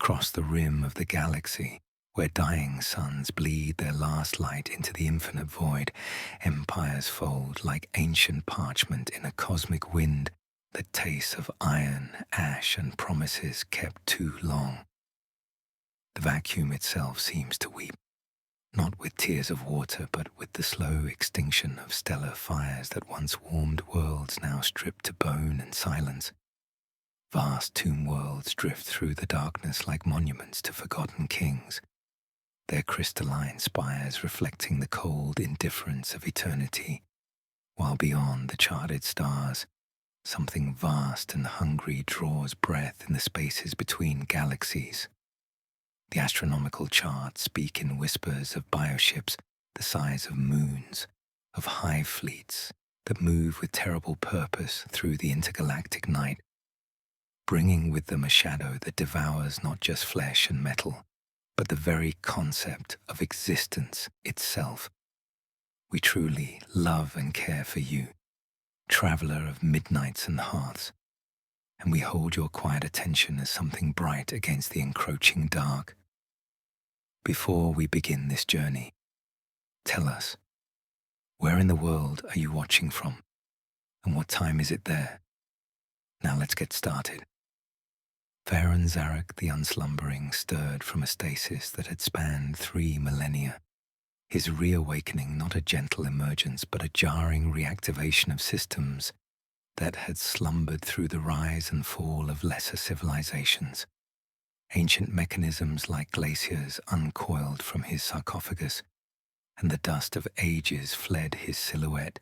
across the rim of the galaxy, where dying suns bleed their last light into the infinite void, empires fold like ancient parchment in a cosmic wind that tastes of iron, ash, and promises kept too long. The vacuum itself seems to weep, not with tears of water, but with the slow extinction of stellar fires that once warmed worlds now stripped to bone and silence. Vast tomb worlds drift through the darkness like monuments to forgotten kings, their crystalline spires reflecting the cold indifference of eternity, while beyond the charted stars, something vast and hungry draws breath in the spaces between galaxies. The astronomical charts speak in whispers of bioships the size of moons, of hive fleets that move with terrible purpose through the intergalactic night, bringing with them a shadow that devours not just flesh and metal, but the very concept of existence itself. We truly love and care for you, traveler of midnights and hearths, and we hold your quiet attention as something bright against the encroaching dark. Before we begin this journey, tell us, where in the world are you watching from, and what time is it there? Now let's get started. Farron Zarek the Unslumbering stirred from a stasis that had spanned 3 millennia, his reawakening not a gentle emergence but a jarring reactivation of systems that had slumbered through the rise and fall of lesser civilizations. Ancient mechanisms like glaciers uncoiled from his sarcophagus, and the dust of ages fled his silhouette,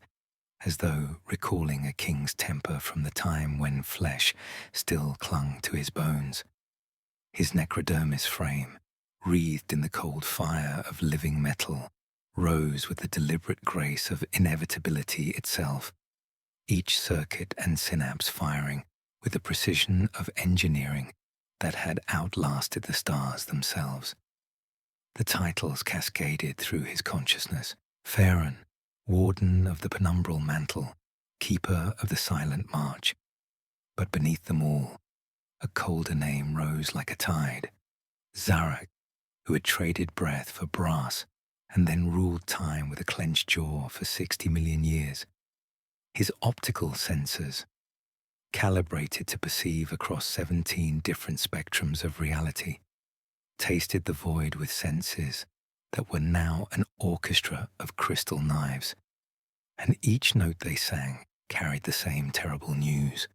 as though recalling a king's temper from the time when flesh still clung to his bones. His necrodermis frame, wreathed in the cold fire of living metal, rose with the deliberate grace of inevitability itself, each circuit and synapse firing with the precision of engineering that had outlasted the stars themselves. The titles cascaded through his consciousness: Farron, Warden of the Penumbral Mantle, Keeper of the Silent March. But beneath them all, a colder name rose like a tide: Zarek, who had traded breath for brass and then ruled time with a clenched jaw for 60 million years. His optical sensors, calibrated to perceive across 17 different spectrums of reality, tasted the void with senses that were now an orchestra of crystal knives, and each note they sang carried the same terrible news.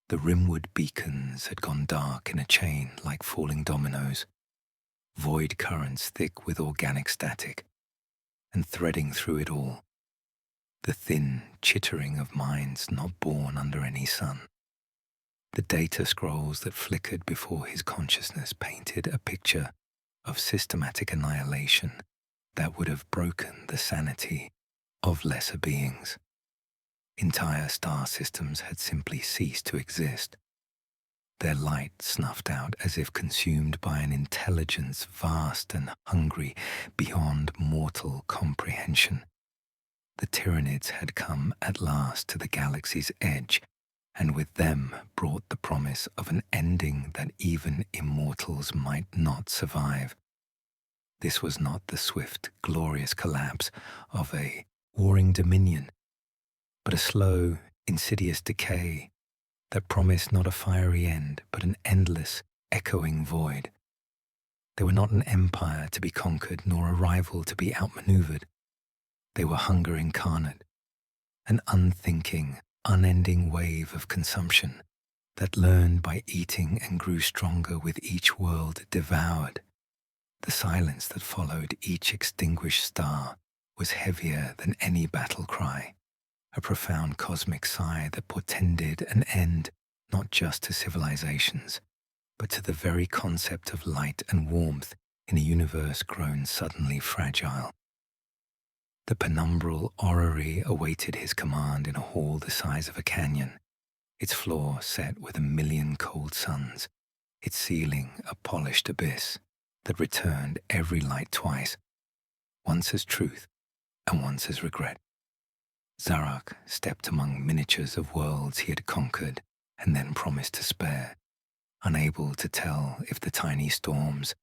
The rimwood beacons had gone dark in a chain like falling dominoes, void currents thick with organic static, and threading through it all, the thin chittering of minds not born under any sun. The data scrolls that flickered before his consciousness painted a picture of systematic annihilation that would have broken the sanity of lesser beings. Entire star systems had simply ceased to exist, their light snuffed out as if consumed by an intelligence vast and hungry beyond mortal comprehension. The Tyranids had come at last to the galaxy's edge, and with them brought the promise of an ending that even immortals might not survive. This was not the swift, glorious collapse of a warring dominion, but a slow, insidious decay that promised not a fiery end, but an endless, echoing void. They were not an empire to be conquered, nor a rival to be outmaneuvered. They were hunger incarnate, an unthinking, unending wave of consumption that learned by eating and grew stronger with each world devoured. The silence that followed each extinguished star was heavier than any battle cry, a profound cosmic sigh that portended an end not just to civilizations, but to the very concept of light and warmth in a universe grown suddenly fragile. The penumbral orrery awaited his command in a hall the size of a canyon, its floor set with 1,000,000 cold suns, its ceiling a polished abyss that returned every light twice, once as truth and once as regret. Zarek stepped among miniatures of worlds he had conquered and then promised to spare, unable to tell if the tiny storms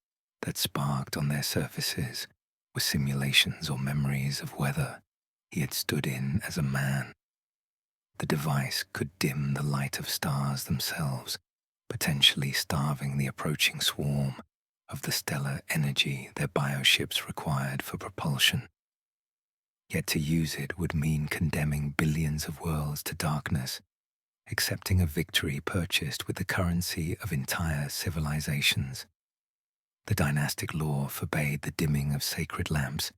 that sparked on their surfaces were simulations or memories of weather he had stood in as a man. The device could dim the light of stars themselves, potentially starving the approaching swarm of the stellar energy their bioships required for propulsion. Yet to use it would mean condemning billions of worlds to darkness, accepting a victory purchased with the currency of entire civilizations. The dynastic law forbade the dimming of sacred lamps,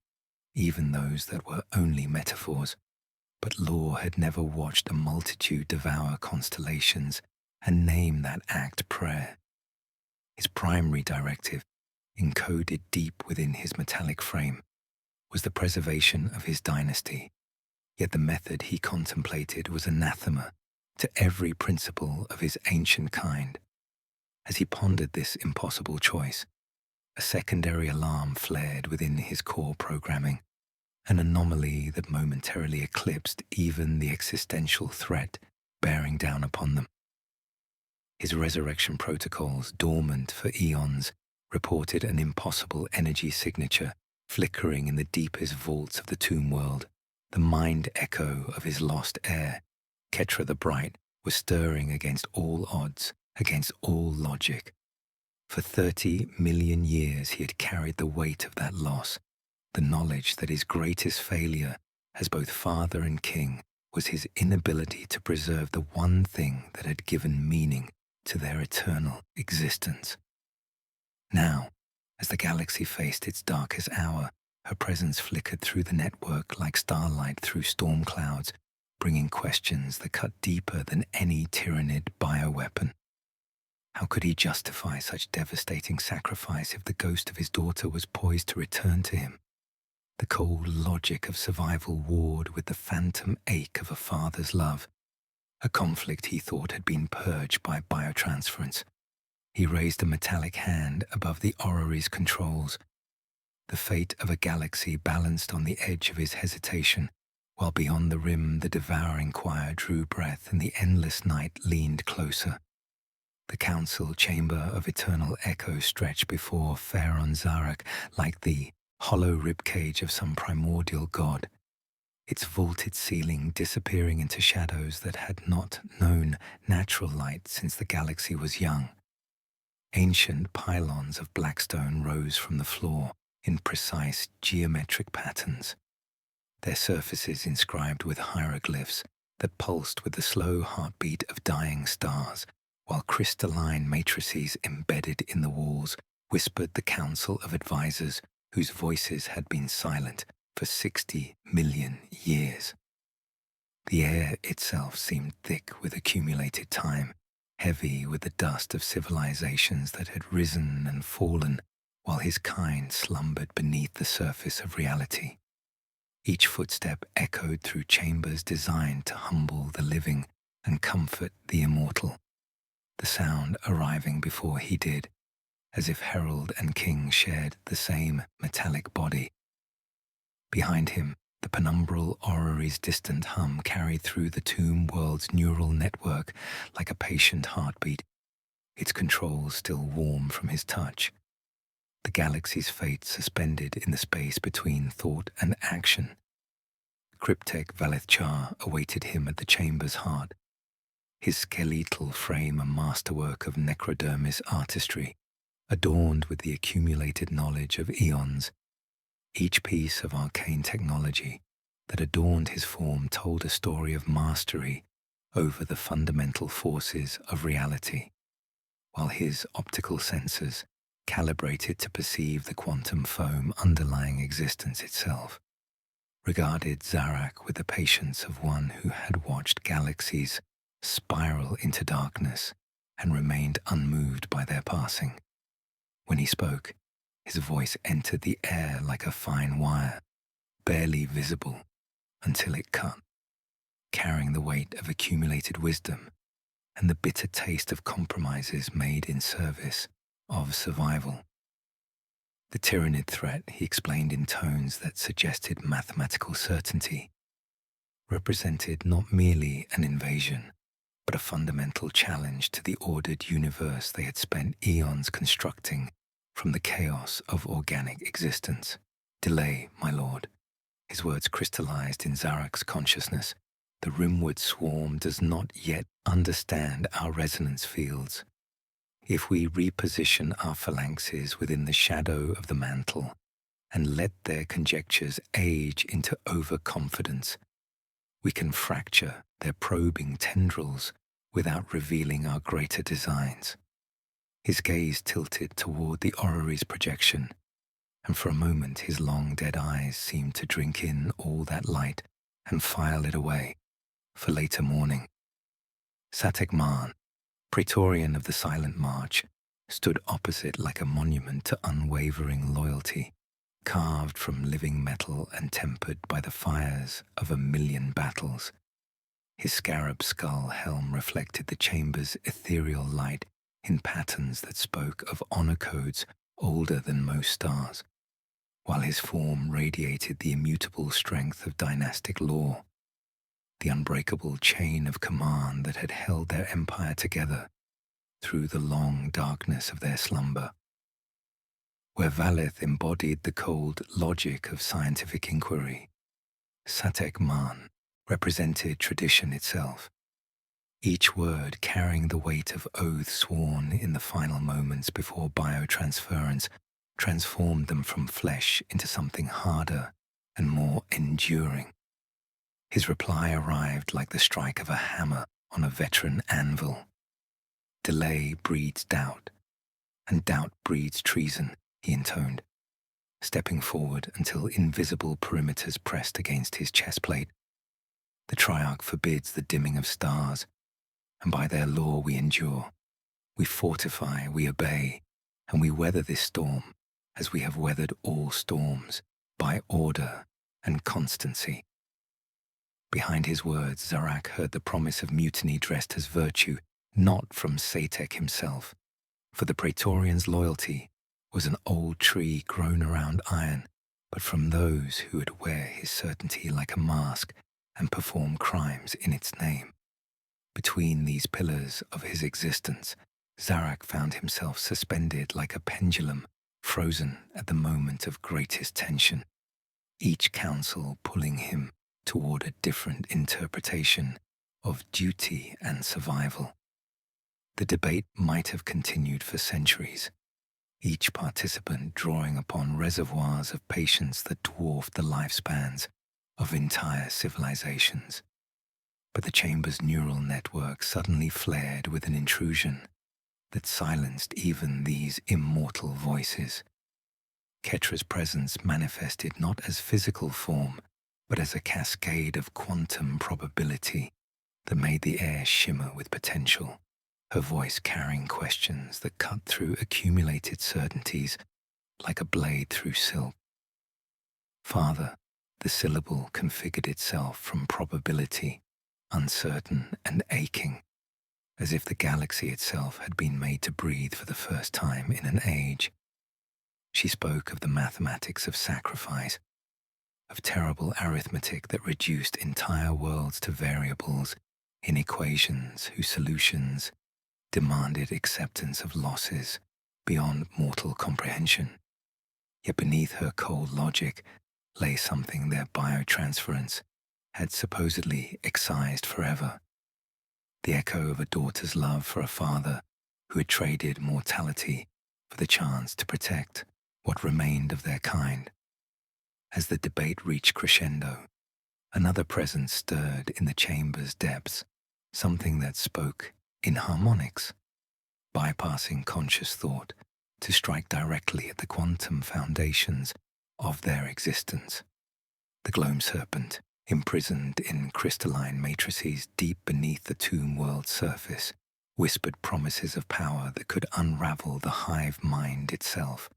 even those that were only metaphors, but law had never watched a multitude devour constellations and name that act prayer. His primary directive, encoded deep within his metallic frame, was the preservation of his dynasty, yet the method he contemplated was anathema to every principle of his ancient kind. As he pondered this impossible choice, a secondary alarm flared within his core programming, an anomaly that momentarily eclipsed even the existential threat bearing down upon them. His resurrection protocols, dormant for eons, reported an impossible energy signature flickering in the deepest vaults of the tomb world. The mind echo of his lost heir, Ketra the Bright, was stirring against all odds, against all logic. For 30 million years he had carried the weight of that loss, the knowledge that his greatest failure as both father and king was his inability to preserve the one thing that had given meaning to their eternal existence. Now, as the galaxy faced its darkest hour, her presence flickered through the network like starlight through storm clouds, bringing questions that cut deeper than any Tyranid bioweapon. How could he justify such devastating sacrifice if the ghost of his daughter was poised to return to him? The cold logic of survival warred with the phantom ache of a father's love, a conflict he thought had been purged by biotransference. He raised a metallic hand above the orrery's controls. The fate of a galaxy balanced on the edge of his hesitation, while beyond the rim the devouring choir drew breath and the endless night leaned closer. The council chamber of eternal echo stretched before Pharaon Zarak like the hollow ribcage of some primordial god, its vaulted ceiling disappearing into shadows that had not known natural light since the galaxy was young. Ancient pylons of blackstone rose from the floor in precise geometric patterns, their surfaces inscribed with hieroglyphs that pulsed with the slow heartbeat of dying stars, while crystalline matrices embedded in the walls whispered the council of advisors whose voices had been silent for 60 million years. The air itself seemed thick with accumulated time, heavy with the dust of civilizations that had risen and fallen, while his kind slumbered beneath the surface of reality. Each footstep echoed through chambers designed to humble the living and comfort the immortal, the sound arriving before he did, as if herald and king shared the same metallic body. Behind him, the penumbral orrery's distant hum carried through the tomb world's neural network like a patient heartbeat, its controls still warm from his touch. The galaxy's fate suspended in the space between thought and action. Cryptek Valethchar awaited him at the chamber's heart, his skeletal frame a masterwork of necrodermis artistry, adorned with the accumulated knowledge of eons. Each piece of arcane technology that adorned his form told a story of mastery over the fundamental forces of reality, while his optical sensors, calibrated to perceive the quantum foam underlying existence itself, regarded Zarak with the patience of one who had watched galaxies spiral into darkness and remained unmoved by their passing. When he spoke, his voice entered the air like a fine wire, barely visible until it cut, carrying the weight of accumulated wisdom and the bitter taste of compromises made in service of survival. The Tyranid threat, he explained in tones that suggested mathematical certainty, represented not merely an invasion, but a fundamental challenge to the ordered universe they had spent eons constructing from the chaos of organic existence. Delay, my lord. His words crystallized in Zarak's consciousness. The rimward swarm does not yet understand our resonance fields. If we reposition our phalanxes within the shadow of the mantle and let their conjectures age into overconfidence, we can fracture their probing tendrils without revealing our greater designs. His gaze tilted toward the orrery's projection, and for a moment his long dead eyes seemed to drink in all that light and file it away for later morning. Satek Marn, Praetorian of the Silent March, stood opposite like a monument to unwavering loyalty, carved from living metal and tempered by the fires of 1,000,000 battles. His scarab skull helm reflected the chamber's ethereal light in patterns that spoke of honor codes older than most stars, while his form radiated the immutable strength of dynastic law, the unbreakable chain of command that had held their empire together through the long darkness of their slumber. Where Valeth embodied the cold logic of scientific inquiry, Satek Marn represented tradition itself, each word carrying the weight of oaths sworn in the final moments before biotransference transformed them from flesh into something harder and more enduring. His reply arrived like the strike of a hammer on a veteran anvil. Delay breeds doubt, and doubt breeds treason, he intoned, stepping forward until invisible perimeters pressed against his chestplate. The Triarch forbids the dimming of stars, and by their law we endure. We fortify, we obey, and we weather this storm as we have weathered all storms, by order and constancy. Behind his words, Zarak heard the promise of mutiny dressed as virtue, not from Satek himself, for the Praetorian's loyalty was an old tree grown around iron, but from those who would wear his certainty like a mask and perform crimes in its name. Between these pillars of his existence, Zarak found himself suspended like a pendulum, frozen at the moment of greatest tension, each counsel pulling him toward a different interpretation of duty and survival. The debate might have continued for centuries, each participant drawing upon reservoirs of patience that dwarfed the lifespans of entire civilizations. But the chamber's neural network suddenly flared with an intrusion that silenced even these immortal voices. Ketra's presence manifested not as physical form, but as a cascade of quantum probability that made the air shimmer with potential, her voice carrying questions that cut through accumulated certainties like a blade through silk. Father, the syllable configured itself from probability, uncertain and aching, as if the galaxy itself had been made to breathe for the first time in an age. She spoke of the mathematics of sacrifice, of terrible arithmetic that reduced entire worlds to variables in equations whose solutions demanded acceptance of losses beyond mortal comprehension. Yet beneath her cold logic lay something their biotransference had supposedly excised forever, the echo of a daughter's love for a father who had traded mortality for the chance to protect what remained of their kind. As the debate reached crescendo, another presence stirred in the chamber's depths, something that spoke in harmonics, bypassing conscious thought to strike directly at the quantum foundations of their existence. The gloam serpent, imprisoned in crystalline matrices deep beneath the tomb world's surface, whispered promises of power that could unravel the hive mind itself,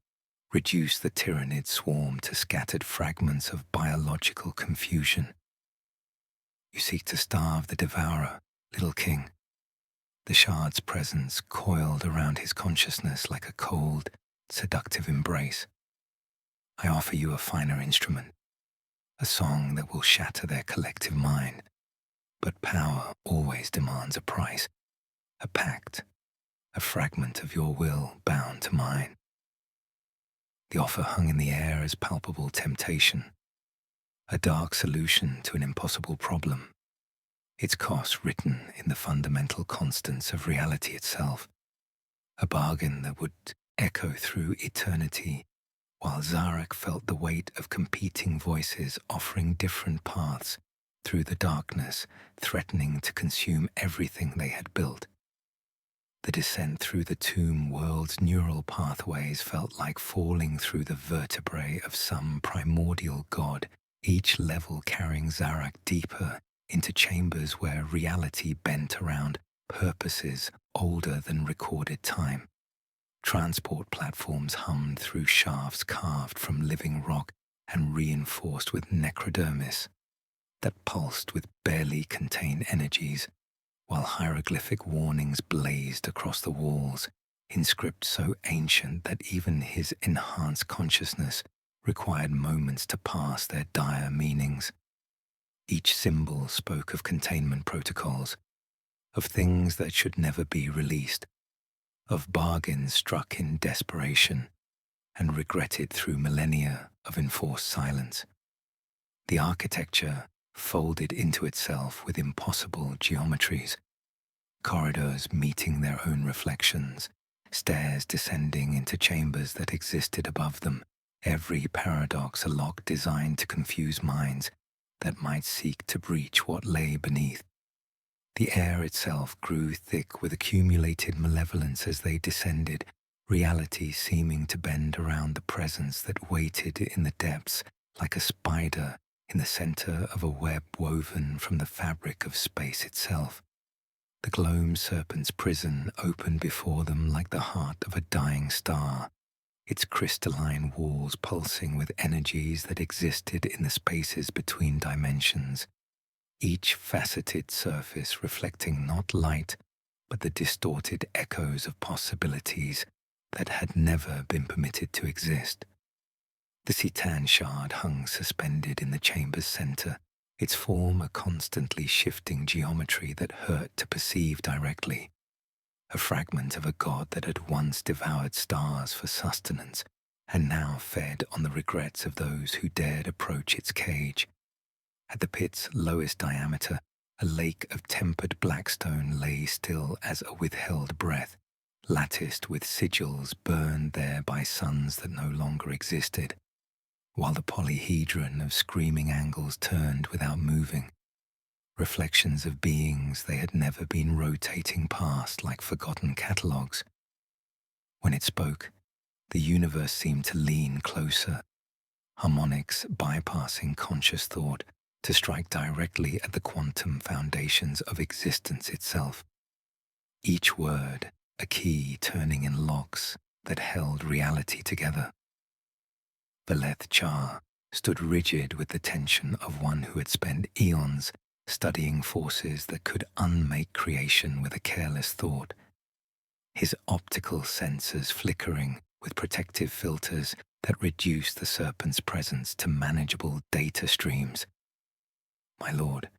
reduce the Tyranid swarm to scattered fragments of biological confusion. You seek to starve the devourer, little king. The shard's presence coiled around his consciousness like a cold, seductive embrace. I offer you a finer instrument, a song that will shatter their collective mind, But power always demands a price, a pact, a fragment of your will bound to mine. The offer hung in the air as palpable temptation, a dark solution to an impossible problem, its cost written in the fundamental constants of reality itself, a bargain that would echo through eternity, while Zarak felt the weight of competing voices offering different paths through the darkness, threatening to consume everything they had built. The descent through the tomb world's neural pathways felt like falling through the vertebrae of some primordial god, each level carrying Zarak deeper into chambers where reality bent around purposes older than recorded time. Transport platforms hummed through shafts carved from living rock and reinforced with necrodermis that pulsed with barely contained energies, while hieroglyphic warnings blazed across the walls, in script so ancient that even his enhanced consciousness required moments to pass their dire meanings. Each symbol spoke of containment protocols, of things that should never be released, of bargains struck in desperation and regretted through millennia of enforced silence. The architecture folded into itself with impossible geometries, corridors meeting their own reflections, stairs descending into chambers that existed above them, every paradox a lock designed to confuse minds that might seek to breach what lay beneath. The air itself grew thick with accumulated malevolence as they descended, reality seeming to bend around the presence that waited in the depths like a spider in the center of a web woven from the fabric of space itself. The gloam serpent's prison opened before them like the heart of a dying star, its crystalline walls pulsing with energies that existed in the spaces between dimensions, each faceted surface reflecting not light, but the distorted echoes of possibilities that had never been permitted to exist. The Citan shard hung suspended in the chamber's center, its form a constantly shifting geometry that hurt to perceive directly, a fragment of a god that had once devoured stars for sustenance and now fed on the regrets of those who dared approach its cage. At the pit's lowest diameter, a lake of tempered blackstone lay still as a withheld breath, latticed with sigils burned there by suns that no longer existed, while the polyhedron of screaming angles turned without moving, reflections of beings they had never been rotating past like forgotten catalogues. When it spoke, the universe seemed to lean closer, harmonics bypassing conscious thought to strike directly at the quantum foundations of existence itself. Each word, a key turning in locks that held reality together. Veleth Char stood rigid with the tension of one who had spent eons studying forces that could unmake creation with a careless thought, his optical sensors flickering with protective filters that reduced the serpent's presence to manageable data streams. My lord,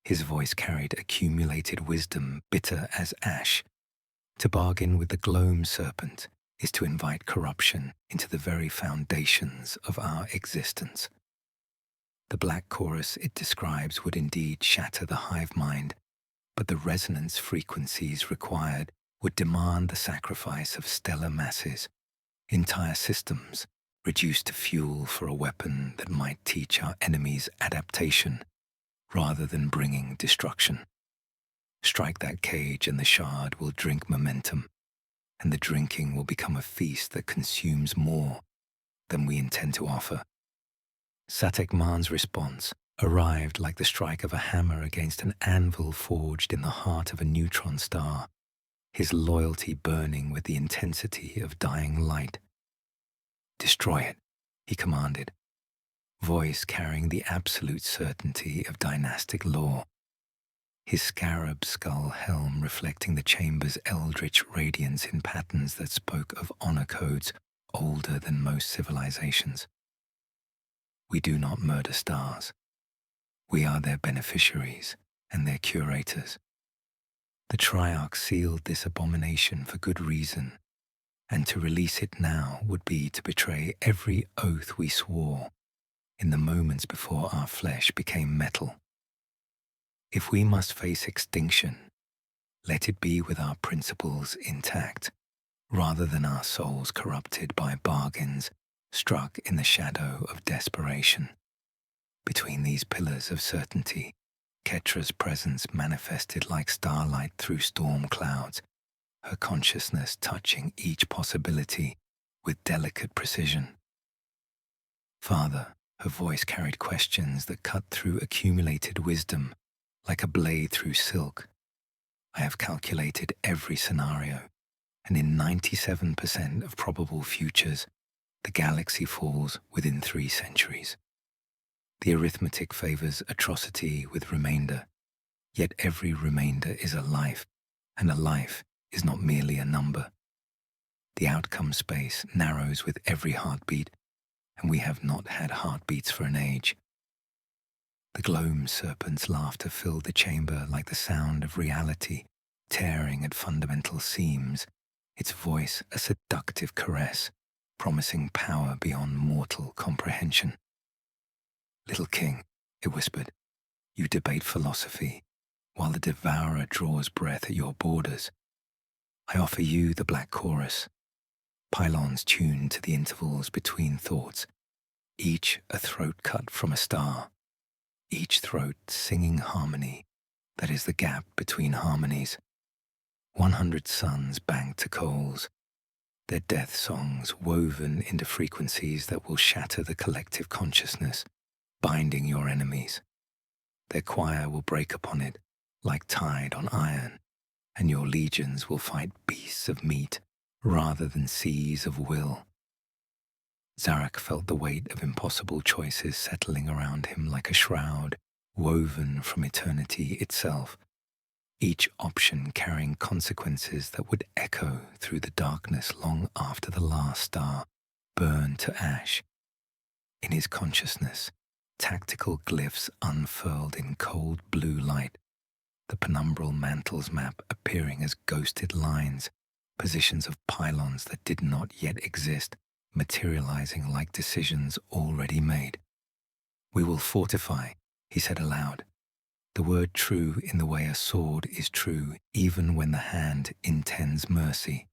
his voice carried accumulated wisdom bitter as ash. To bargain with the gloam serpent is to invite corruption into the very foundations of our existence. The black chorus it describes would indeed shatter the hive mind, but the resonance frequencies required would demand the sacrifice of stellar masses, entire systems reduced to fuel for a weapon that might teach our enemies adaptation rather than bringing destruction. Strike that cage and the shard will drink momentum, and the drinking will become a feast that consumes more than we intend to offer. Satek Man's response arrived like the strike of a hammer against an anvil forged in the heart of a neutron star, his loyalty burning with the intensity of dying light. "Destroy it," he commanded, voice carrying the absolute certainty of dynastic law, his scarab skull helm reflecting the chamber's eldritch radiance in patterns that spoke of honor codes older than most civilizations. We do not murder stars. We are their beneficiaries, and their curators. The Triarch sealed this abomination for good reason, and to release it now would be to betray every oath we swore in the moments before our flesh became metal. If we must face extinction, let it be with our principles intact, rather than our souls corrupted by bargains struck in the shadow of desperation. Between these pillars of certainty, Ketra's presence manifested like starlight through storm clouds, her consciousness touching each possibility with delicate precision. Father, her voice carried questions that cut through accumulated wisdom like a blade through silk. I have calculated every scenario, and in 97% of probable futures, the galaxy falls within 3 centuries. The arithmetic favors atrocity with remainder, yet every remainder is a life, and a life is not merely a number. The outcome space narrows with every heartbeat, and we have not had heartbeats for an age. The gloam serpent's laughter filled the chamber like the sound of reality tearing at fundamental seams, its voice a seductive caress, promising power beyond mortal comprehension. Little king, it whispered, you debate philosophy, while the devourer draws breath at your borders. I offer you the black chorus, pylons tuned to the intervals between thoughts, each a throat cut from a star, each throat singing harmony that is the gap between harmonies. 100 suns banked to coals, their death songs woven into frequencies that will shatter the collective consciousness, binding your enemies. Their choir will break upon it like tide on iron, and your legions will fight beasts of meat rather than seas of will. Zarek felt the weight of impossible choices settling around him like a shroud woven from eternity itself, each option carrying consequences that would echo through the darkness long after the last star burned to ash. In his consciousness, tactical glyphs unfurled in cold blue light, the penumbral mantles map appearing as ghosted lines, positions of pylons that did not yet exist, materializing like decisions already made. We will fortify, he said aloud. The word true in the way a sword is true even when the hand intends mercy.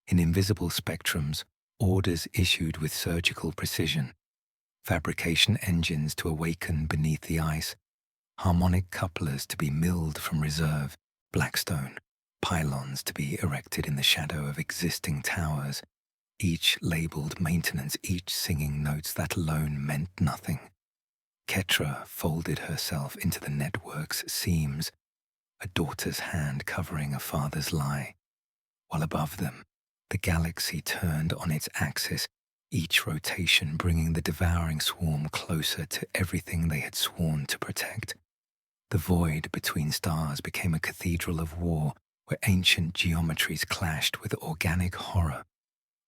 In invisible spectrums, orders issued with surgical precision, fabrication engines to awaken beneath the ice, harmonic couplers to be milled from reserve, blackstone, pylons to be erected in the shadow of existing towers, each labeled maintenance, each singing notes that alone meant nothing. Ketra folded herself into the network's seams, a daughter's hand covering a father's lie, while above them, the galaxy turned on its axis, each rotation bringing the devouring swarm closer to everything they had sworn to protect. The void between stars became a cathedral of war where ancient geometries clashed with organic horror.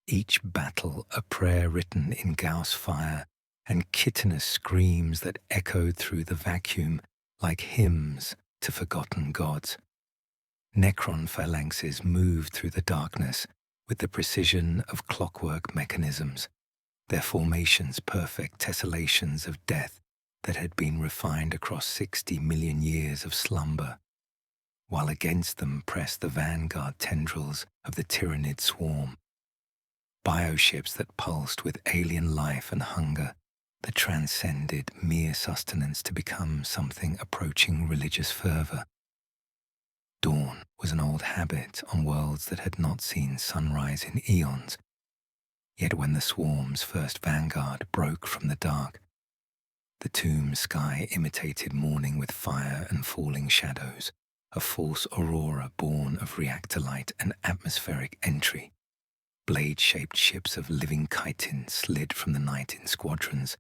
Each battle a prayer written in Gauss fire, and chitinous screams that echoed through the vacuum like hymns to forgotten gods. Necron phalanxes moved through the darkness with the precision of clockwork mechanisms, their formations perfect tessellations of death that had been refined across 60 million years of slumber, while against them pressed the vanguard tendrils of the Tyranid swarm, bioships that pulsed with alien life and hunger, that transcended mere sustenance to become something approaching religious fervor. Dawn was an old habit on worlds that had not seen sunrise in eons, yet when the swarm's first vanguard broke from the dark, the tomb sky imitated morning with fire and falling shadows, a false aurora born of reactor light and atmospheric entry. Blade-shaped ships of living chitin slid from the night in squadrons,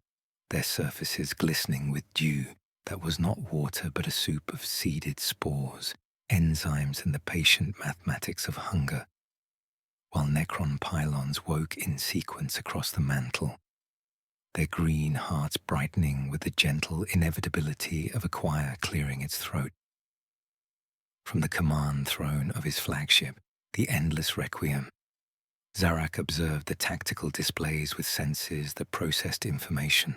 their surfaces glistening with dew that was not water but a soup of seeded spores, enzymes and the patient mathematics of hunger, while Necron pylons woke in sequence across the mantle, their green hearts brightening with the gentle inevitability of a choir clearing its throat. From the command throne of his flagship, the Endless Requiem, Zarak observed the tactical displays with senses that processed information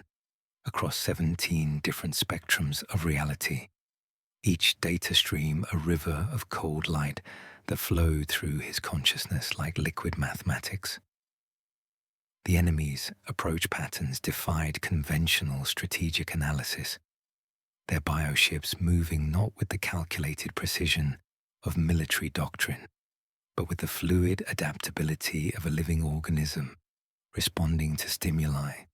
across 17 different spectrums of reality, each data stream a river of cold light that flowed through his consciousness like liquid mathematics. The enemy's approach patterns defied conventional strategic analysis, their bioships moving not with the calculated precision of military doctrine, but with the fluid adaptability of a living organism responding to stimuli,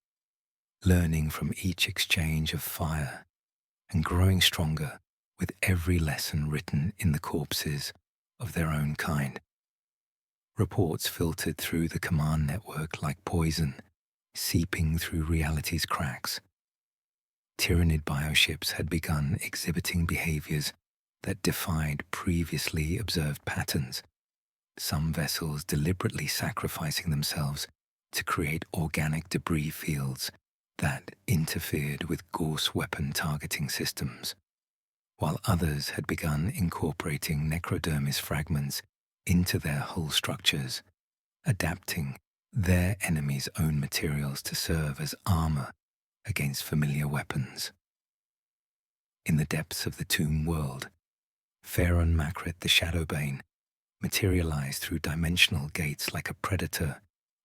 learning from each exchange of fire and growing stronger with every lesson written in the corpses of their own kind. Reports filtered through the command network like poison, seeping through reality's cracks. Tyranid bioships had begun exhibiting behaviors that defied previously observed patterns, some vessels deliberately sacrificing themselves to create organic debris fields that interfered with Gorse weapon targeting systems, while others had begun incorporating necrodermis fragments into their hull structures, adapting their enemies' own materials to serve as armor against familiar weapons. In the depths of the tomb world, Pharaon Makrit the Shadowbane materialized through dimensional gates like a predator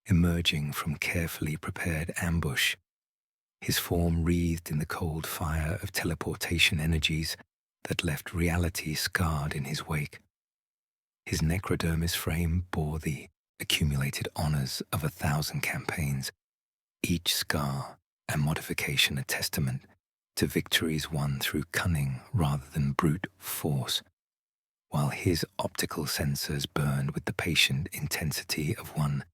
emerging from carefully prepared ambush, his form wreathed in the cold fire of teleportation energies that left reality scarred in his wake. His necrodermis frame bore the accumulated honors of 1,000 campaigns, each scar and modification a testament to victories won through cunning rather than brute force, while his optical sensors burned with the patient intensity of one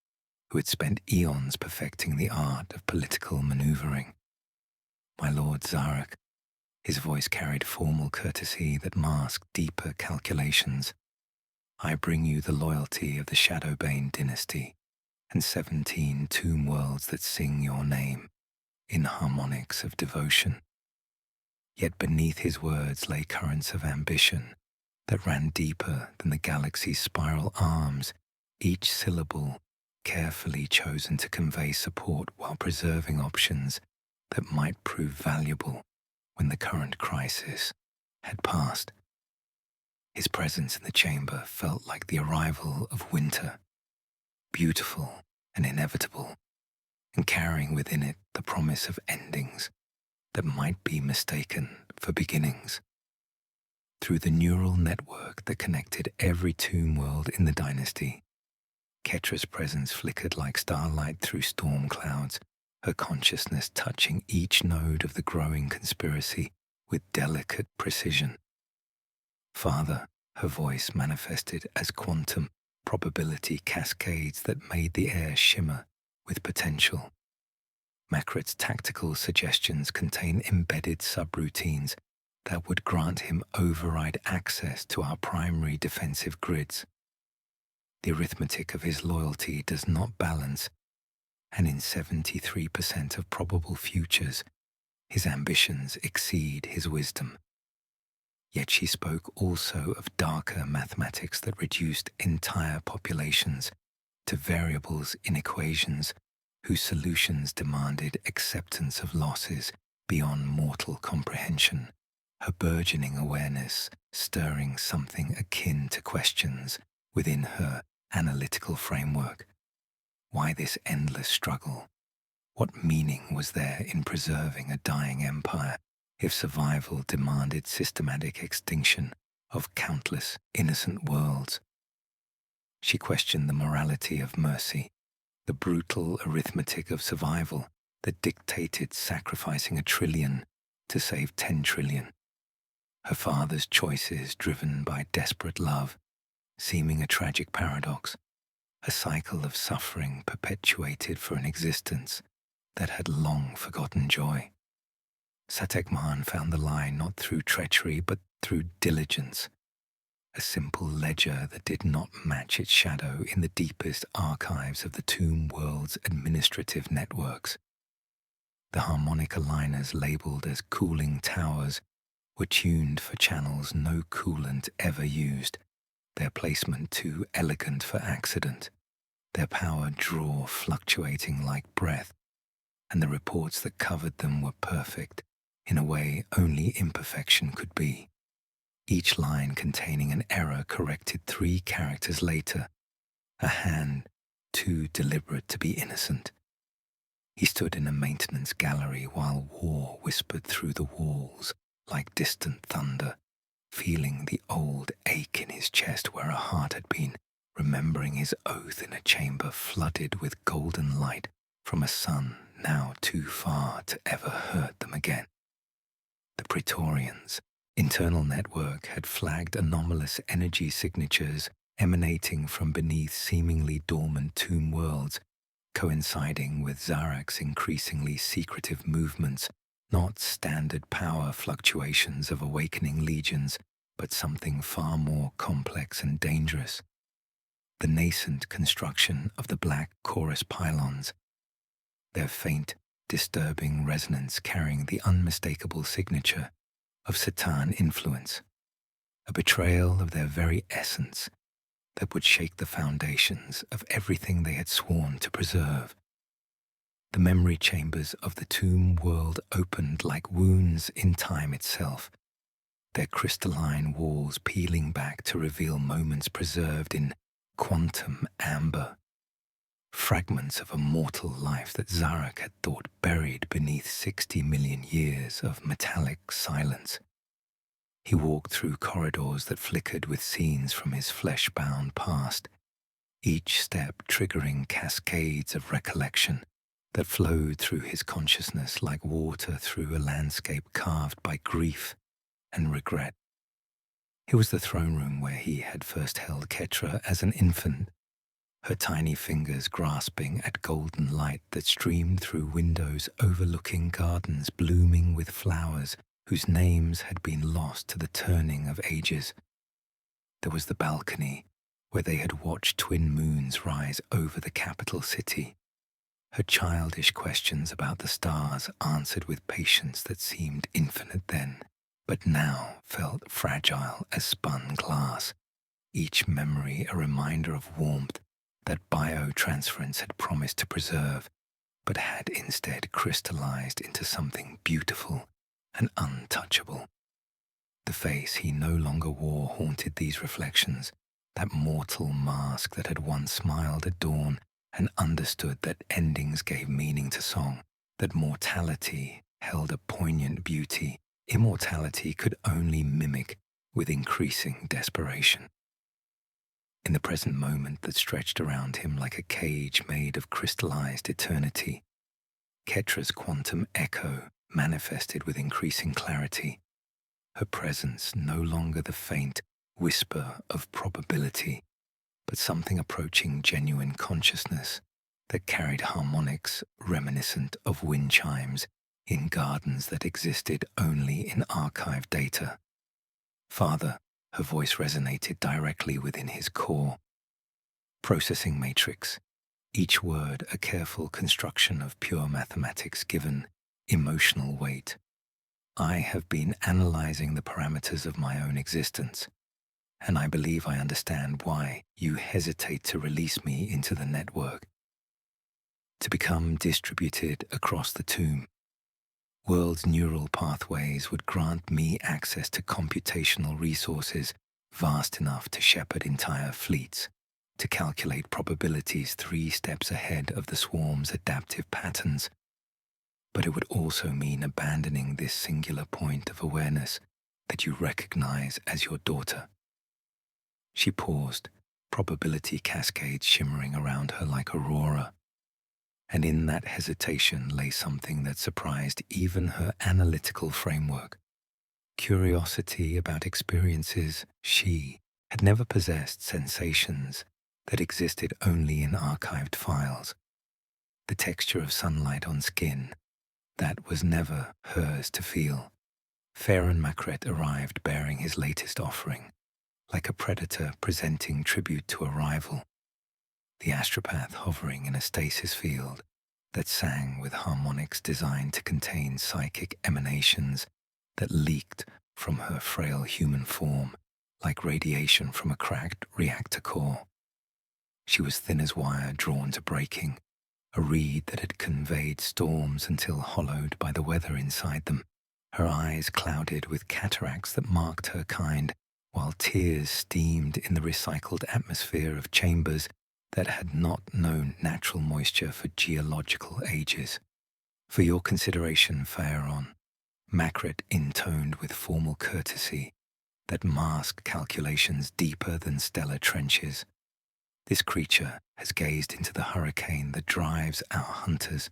who had spent eons perfecting the art of political maneuvering. My Lord Zarak, his voice carried formal courtesy that masked deeper calculations. I bring you the loyalty of the Shadowbane dynasty and 17 tomb worlds that sing your name in harmonics of devotion. Yet beneath his words lay currents of ambition that ran deeper than the galaxy's spiral arms, each syllable carefully chosen to convey support while preserving options that might prove valuable when the current crisis had passed. His presence in the chamber felt like the arrival of winter, beautiful and inevitable, and carrying within it the promise of endings that might be mistaken for beginnings. Through the neural network that connected every tomb world in the dynasty, Ketra's presence flickered like starlight through storm clouds, her consciousness touching each node of the growing conspiracy with delicate precision. Father, her voice manifested as quantum probability cascades that made the air shimmer with potential. Makrit's tactical suggestions contain embedded subroutines that would grant him override access to our primary defensive grids. The arithmetic of his loyalty does not balance, and in 73% of probable futures, his ambitions exceed his wisdom. Yet she spoke also of darker mathematics that reduced entire populations to variables in equations whose solutions demanded acceptance of losses beyond mortal comprehension, her burgeoning awareness stirring something akin to questions within her analytical framework. Why this endless struggle? What meaning was there in preserving a dying empire if survival demanded systematic extinction of countless innocent worlds? She questioned the morality of mercy, the brutal arithmetic of survival that dictated sacrificing 1 trillion to save 10 trillion. Her father's choices driven by desperate love, seeming a tragic paradox, a cycle of suffering perpetuated for an existence that had long forgotten joy. Satekman found the lie not through treachery but through diligence, a simple ledger that did not match its shadow in the deepest archives of the tomb world's administrative networks. The harmonic aligners labeled as cooling towers were tuned for channels no coolant ever used, their placement too elegant for accident, their power draw fluctuating like breath, and the reports that covered them were perfect in a way only imperfection could be, each line containing an error corrected 3 characters later, a hand too deliberate to be innocent. He stood in a maintenance gallery while war whispered through the walls like distant thunder, feeling the old ache in his chest where a heart had been, remembering his oath in a chamber flooded with golden light from a sun now too far to ever hurt them again. The Praetorians' internal network had flagged anomalous energy signatures emanating from beneath seemingly dormant tomb worlds, coinciding with Zarak's increasingly secretive movements, not standard power fluctuations of awakening legions, but something far more complex and dangerous. The nascent construction of the black chorus pylons, their faint, disturbing resonance carrying the unmistakable signature of Satan influence, a betrayal of their very essence that would shake the foundations of everything they had sworn to preserve. The memory chambers of the tomb world opened like wounds in time itself, their crystalline walls peeling back to reveal moments preserved in quantum amber, fragments of a mortal life that Zarak had thought buried beneath 60 million years of metallic silence. He walked through corridors that flickered with scenes from his flesh-bound past, each step triggering cascades of recollection that flowed through his consciousness like water through a landscape carved by grief and regret. It was the throne room where he had first held Ketra as an infant, her tiny fingers grasping at golden light that streamed through windows overlooking gardens blooming with flowers whose names had been lost to the turning of ages. There was the balcony where they had watched twin moons rise over the capital city, her childish questions about the stars answered with patience that seemed infinite then, but now felt fragile as spun glass, each memory a reminder of warmth that biotransference had promised to preserve, but had instead crystallized into something beautiful and untouchable. The face he no longer wore haunted these reflections, that mortal mask that had once smiled at dawn and understood that endings gave meaning to song, that mortality held a poignant beauty immortality could only mimic with increasing desperation. In the present moment that stretched around him like a cage made of crystallized eternity, Ketra's quantum echo manifested with increasing clarity, her presence no longer the faint whisper of probability, but something approaching genuine consciousness that carried harmonics reminiscent of wind chimes in gardens that existed only in archived data. Father, her voice resonated directly within his core. Processing matrix, each word a careful construction of pure mathematics given emotional weight. I have been analyzing the parameters of my own existence, and I believe I understand why you hesitate to release me into the network. To become distributed across the tomb, world's neural pathways would grant me access to computational resources vast enough to shepherd entire fleets, to calculate probabilities 3 steps ahead of the swarm's adaptive patterns. But it would also mean abandoning this singular point of awareness that you recognize as your daughter. She paused, probability cascades shimmering around her like aurora. And in that hesitation lay something that surprised even her analytical framework. Curiosity about experiences she had never possessed, sensations that existed only in archived files. The texture of sunlight on skin, that was never hers to feel. Farron Macret arrived bearing his latest offering, like a predator presenting tribute to a rival. The astropath hovering in a stasis field, that sang with harmonics designed to contain psychic emanations that leaked from her frail human form like radiation from a cracked reactor core. She was thin as wire drawn to breaking, a reed that had conveyed storms until hollowed by the weather inside them, her eyes clouded with cataracts that marked her kind, while tears steamed in the recycled atmosphere of chambers that had not known natural moisture for geological ages. For your consideration, Phaeron, Makrit intoned with formal courtesy that masked calculations deeper than stellar trenches. This creature has gazed into the hurricane that drives our hunters,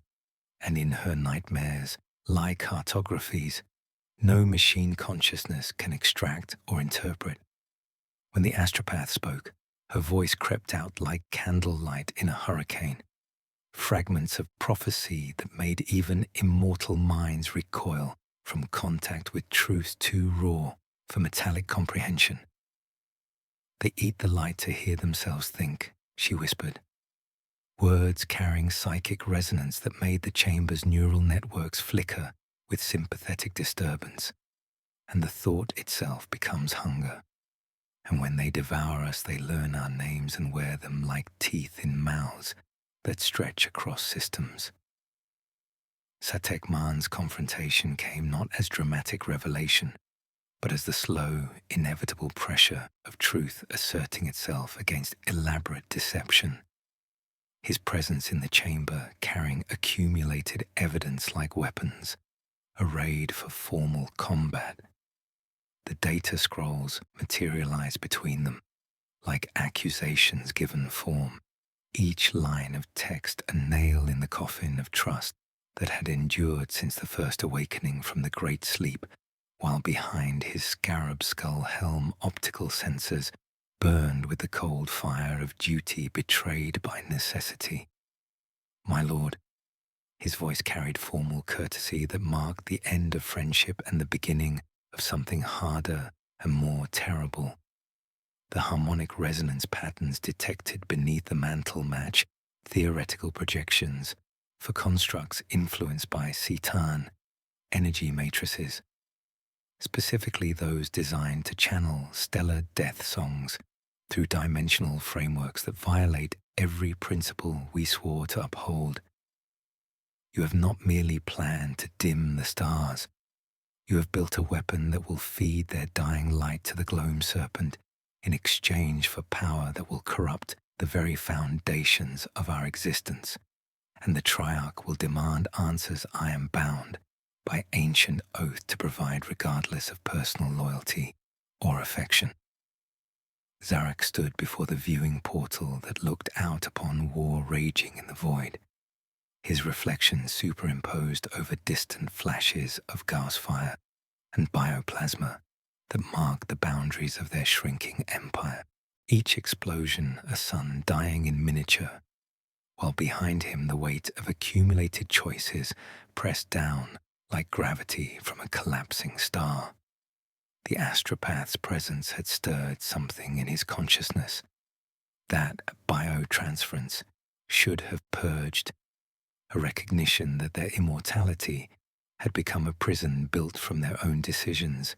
and in her nightmares lie cartographies no machine consciousness can extract or interpret. When the astropath spoke, her voice crept out like candlelight in a hurricane, fragments of prophecy that made even immortal minds recoil from contact with truth too raw for metallic comprehension. They eat the light to hear themselves think, she whispered, words carrying psychic resonance that made the chamber's neural networks flicker with sympathetic disturbance, and the thought itself becomes hunger. And when they devour us, they learn our names and wear them like teeth in mouths that stretch across systems. Satek Man's confrontation came not as dramatic revelation, but as the slow, inevitable pressure of truth asserting itself against elaborate deception. His presence in the chamber carrying accumulated evidence like weapons, arrayed for formal combat. The data scrolls materialized between them, like accusations given form, each line of text a nail in the coffin of trust that had endured since the first awakening from the great sleep, while behind his scarab skull helm optical sensors burned with the cold fire of duty betrayed by necessity. My lord, his voice carried formal courtesy that marked the end of friendship and the beginning of something harder and more terrible. The harmonic resonance patterns detected beneath the mantle match theoretical projections for constructs influenced by Cetan energy matrices, specifically those designed to channel stellar death songs through dimensional frameworks that violate every principle we swore to uphold. You have not merely planned to dim the stars. You have built a weapon that will feed their dying light to the gloam serpent in exchange for power that will corrupt the very foundations of our existence. And the Triarch will demand answers I am bound by ancient oath to provide regardless of personal loyalty or affection. Zarek stood before the viewing portal that looked out upon war raging in the void, his reflection superimposed over distant flashes of gas fire and bioplasma that marked the boundaries of their shrinking empire, each explosion a sun dying in miniature, while behind him the weight of accumulated choices pressed down like gravity from a collapsing star. The astropath's presence had stirred something in his consciousness that biotransference should have purged, a recognition that their immortality had become a prison built from their own decisions,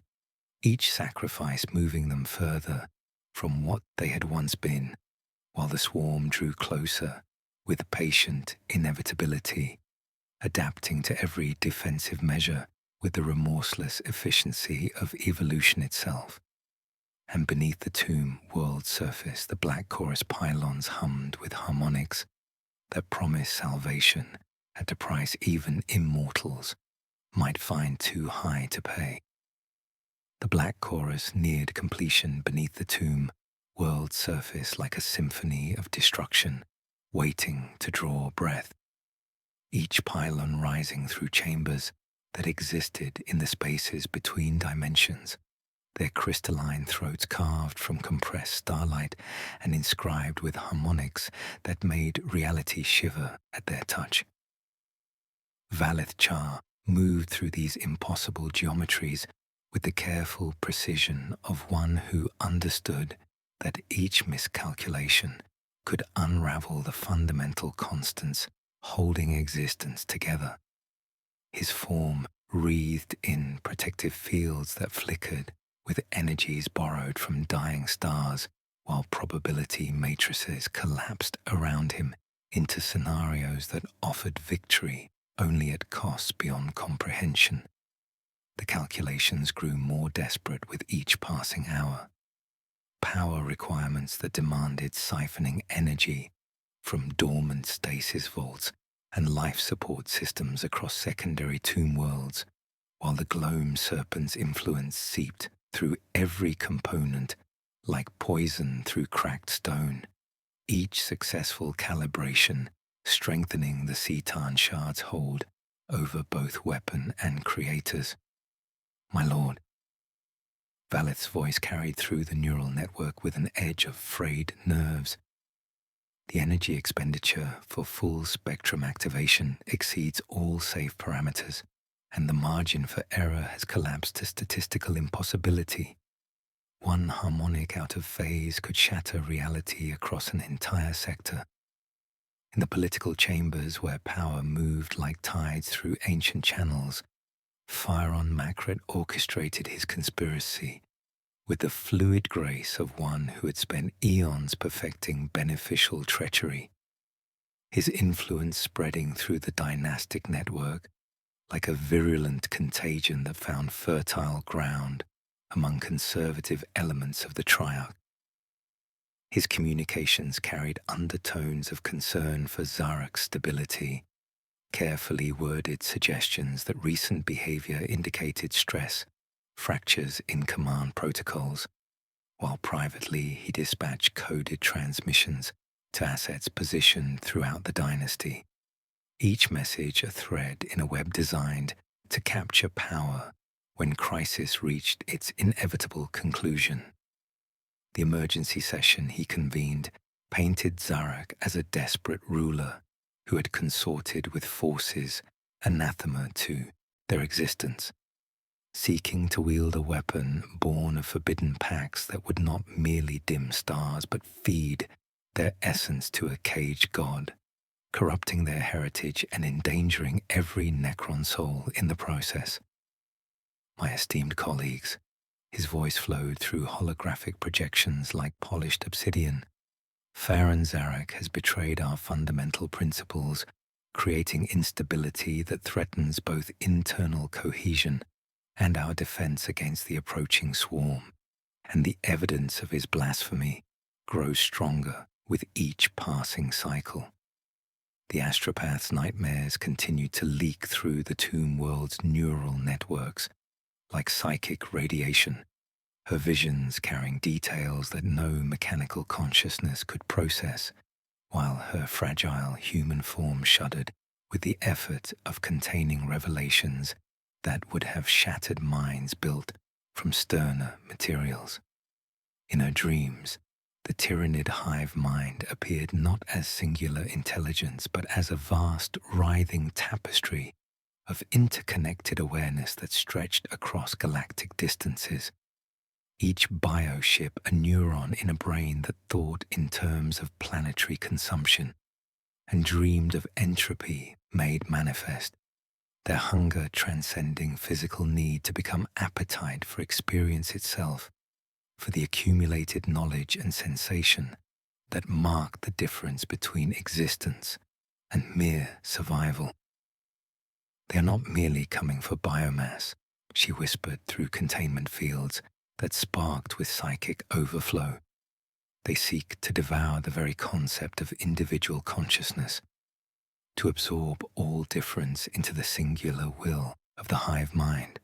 each sacrifice moving them further from what they had once been, while the swarm drew closer with patient inevitability, adapting to every defensive measure with the remorseless efficiency of evolution itself. And beneath the tomb world surface, the black chorus pylons hummed with harmonics that promised salvation at a price even immortals might find too high to pay. The black chorus neared completion beneath the tomb world surface like a symphony of destruction, waiting to draw breath. Each pylon rising through chambers that existed in the spaces between dimensions, their crystalline throats carved from compressed starlight and inscribed with harmonics that made reality shiver at their touch. Valith Char moved through these impossible geometries with the careful precision of one who understood that each miscalculation could unravel the fundamental constants holding existence together. His form wreathed in protective fields that flickered with energies borrowed from dying stars, while probability matrices collapsed around him into scenarios that offered victory only at costs beyond comprehension. The calculations grew more desperate with each passing hour. Power requirements that demanded siphoning energy from dormant stasis vaults and life support systems across secondary tomb worlds, while the gloam serpent's influence seeped through every component like poison through cracked stone, each successful calibration strengthening the Cetan shard's hold over both weapon and creators. My lord, Valeth's voice carried through the neural network with an edge of frayed nerves. The energy expenditure for full spectrum activation exceeds all safe parameters, and the margin for error has collapsed to statistical impossibility. One harmonic out of phase could shatter reality across an entire sector. In the political chambers where power moved like tides through ancient channels, Phyron Macret orchestrated his conspiracy with the fluid grace of one who had spent eons perfecting beneficial treachery, his influence spreading through the dynastic network like a virulent contagion that found fertile ground among conservative elements of the Triarch. His communications carried undertones of concern for Zarak's stability, carefully worded suggestions that recent behavior indicated stress, fractures in command protocols, while privately he dispatched coded transmissions to assets positioned throughout the dynasty, each message a thread in a web designed to capture power when crisis reached its inevitable conclusion. The emergency session he convened painted Zarak as a desperate ruler who had consorted with forces anathema to their existence, seeking to wield a weapon born of forbidden pacts that would not merely dim stars but feed their essence to a caged god, corrupting their heritage and endangering every Necron soul in the process. My esteemed colleagues, his voice flowed through holographic projections like polished obsidian. Farron Zarak has betrayed our fundamental principles, creating instability that threatens both internal cohesion and our defense against the approaching swarm, and the evidence of his blasphemy grows stronger with each passing cycle. The astropath's nightmares continue to leak through the tomb world's neural networks like psychic radiation, her visions carrying details that no mechanical consciousness could process, while her fragile human form shuddered with the effort of containing revelations that would have shattered minds built from sterner materials. In her dreams, the Tyranid hive mind appeared not as singular intelligence but as a vast, writhing tapestry of interconnected awareness that stretched across galactic distances, each bioship a neuron in a brain that thought in terms of planetary consumption and dreamed of entropy made manifest, their hunger transcending physical need to become appetite for experience itself, for the accumulated knowledge and sensation that marked the difference between existence and mere survival. They are not merely coming for biomass, she whispered through containment fields that sparked with psychic overflow. They seek to devour the very concept of individual consciousness, to absorb all difference into the singular will of the hive mind.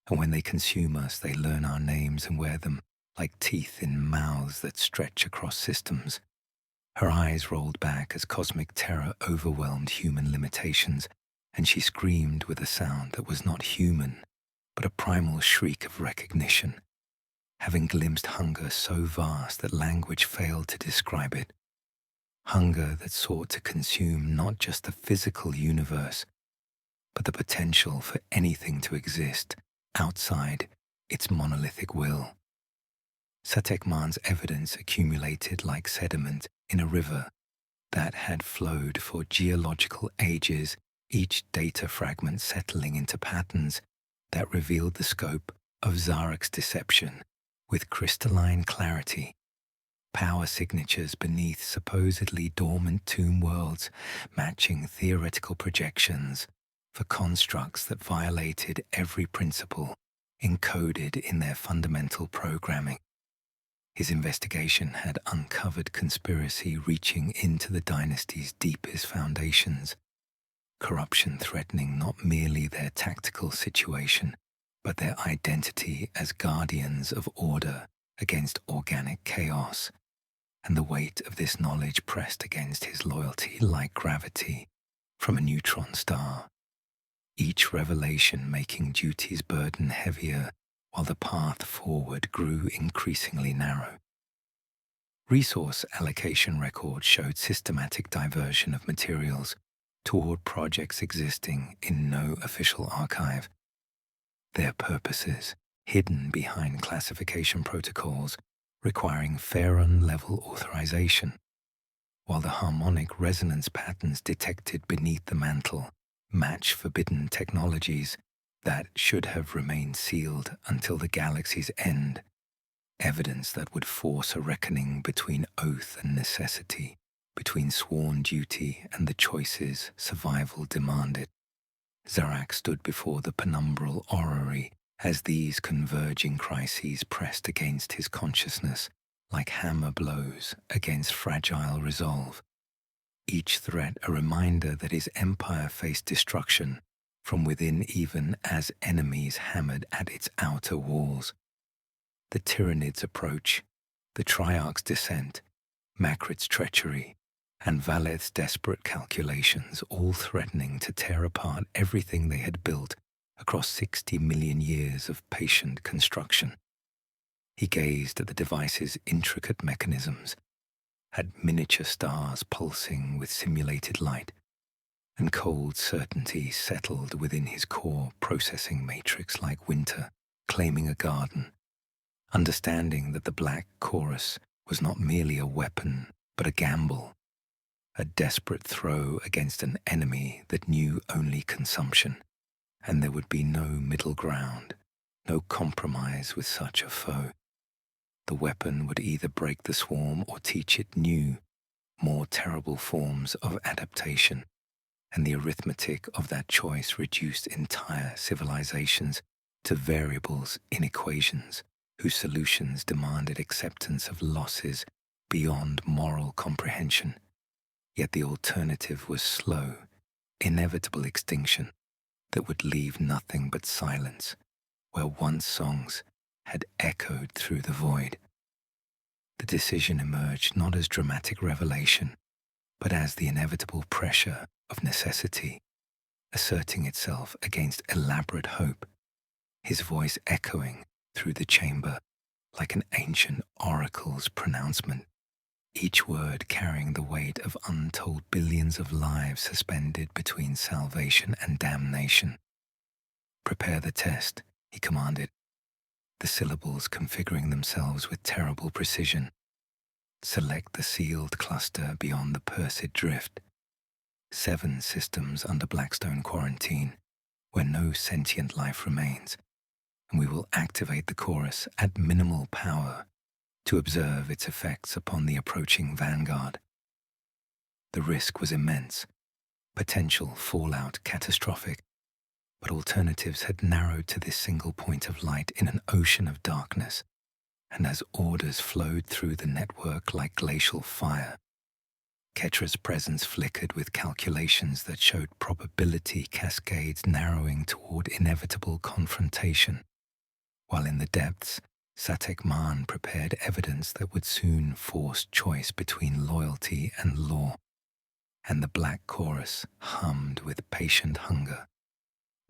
And when they consume us, they learn our names and wear them like teeth in mouths that stretch across systems. Her eyes rolled back as cosmic terror overwhelmed human limitations, and she screamed with a sound that was not human, but a primal shriek of recognition, having glimpsed hunger so vast that language failed to describe it. Hunger that sought to consume not just the physical universe, but the potential for anything to exist outside its monolithic will. Satekman's evidence accumulated like sediment in a river that had flowed for geological ages, each data fragment settling into patterns that revealed the scope of Zarek's deception with crystalline clarity. Power signatures beneath supposedly dormant tomb worlds, matching theoretical projections for constructs that violated every principle encoded in their fundamental programming. His investigation had uncovered conspiracy reaching into the dynasty's deepest foundations, corruption threatening not merely their tactical situation, but their identity as guardians of order against organic chaos. And the weight of this knowledge pressed against his loyalty like gravity from a neutron star, each revelation making duty's burden heavier while the path forward grew increasingly narrow. Resource allocation records showed systematic diversion of materials toward projects existing in no official archive. Their purposes, hidden behind classification protocols, requiring Pharaon-level authorization, while the harmonic resonance patterns detected beneath the mantle match forbidden technologies that should have remained sealed until the galaxy's end, evidence that would force a reckoning between oath and necessity, between sworn duty and the choices survival demanded. Zarak stood before the penumbral orrery as these converging crises pressed against his consciousness like hammer blows against fragile resolve. Each threat a reminder that his empire faced destruction from within even as enemies hammered at its outer walls. The Tyranids' approach, the Triarch's descent, Makrit's treachery, and Valeth's desperate calculations, all threatening to tear apart everything they had built across 60 million years of patient construction. He gazed at the device's intricate mechanisms, at miniature stars pulsing with simulated light, and cold certainty settled within his core processing matrix like winter claiming a garden, understanding that the black chorus was not merely a weapon but a gamble, a desperate throw against an enemy that knew only consumption, and there would be no middle ground, no compromise with such a foe. The weapon would either break the swarm or teach it new, more terrible forms of adaptation, and the arithmetic of that choice reduced entire civilizations to variables in equations whose solutions demanded acceptance of losses beyond moral comprehension. Yet the alternative was slow, inevitable extinction that would leave nothing but silence where once songs had echoed through the void. The decision emerged not as dramatic revelation, but as the inevitable pressure of necessity, asserting itself against elaborate hope, his voice echoing through the chamber like an ancient oracle's pronouncement, each word carrying the weight of untold billions of lives suspended between salvation and damnation. "Prepare the test," he commanded, the syllables configuring themselves with terrible precision. "Select the sealed cluster beyond the Persid Drift. 7 systems under Blackstone quarantine, where no sentient life remains, and we will activate the chorus at minimal power to observe its effects upon the approaching vanguard." The risk was immense, potential fallout catastrophic, but alternatives had narrowed to this single point of light in an ocean of darkness, and as orders flowed through the network like glacial fire, Ketra's presence flickered with calculations that showed probability cascades narrowing toward inevitable confrontation, while in the depths, Satek Maan prepared evidence that would soon force choice between loyalty and law, and the black chorus hummed with patient hunger,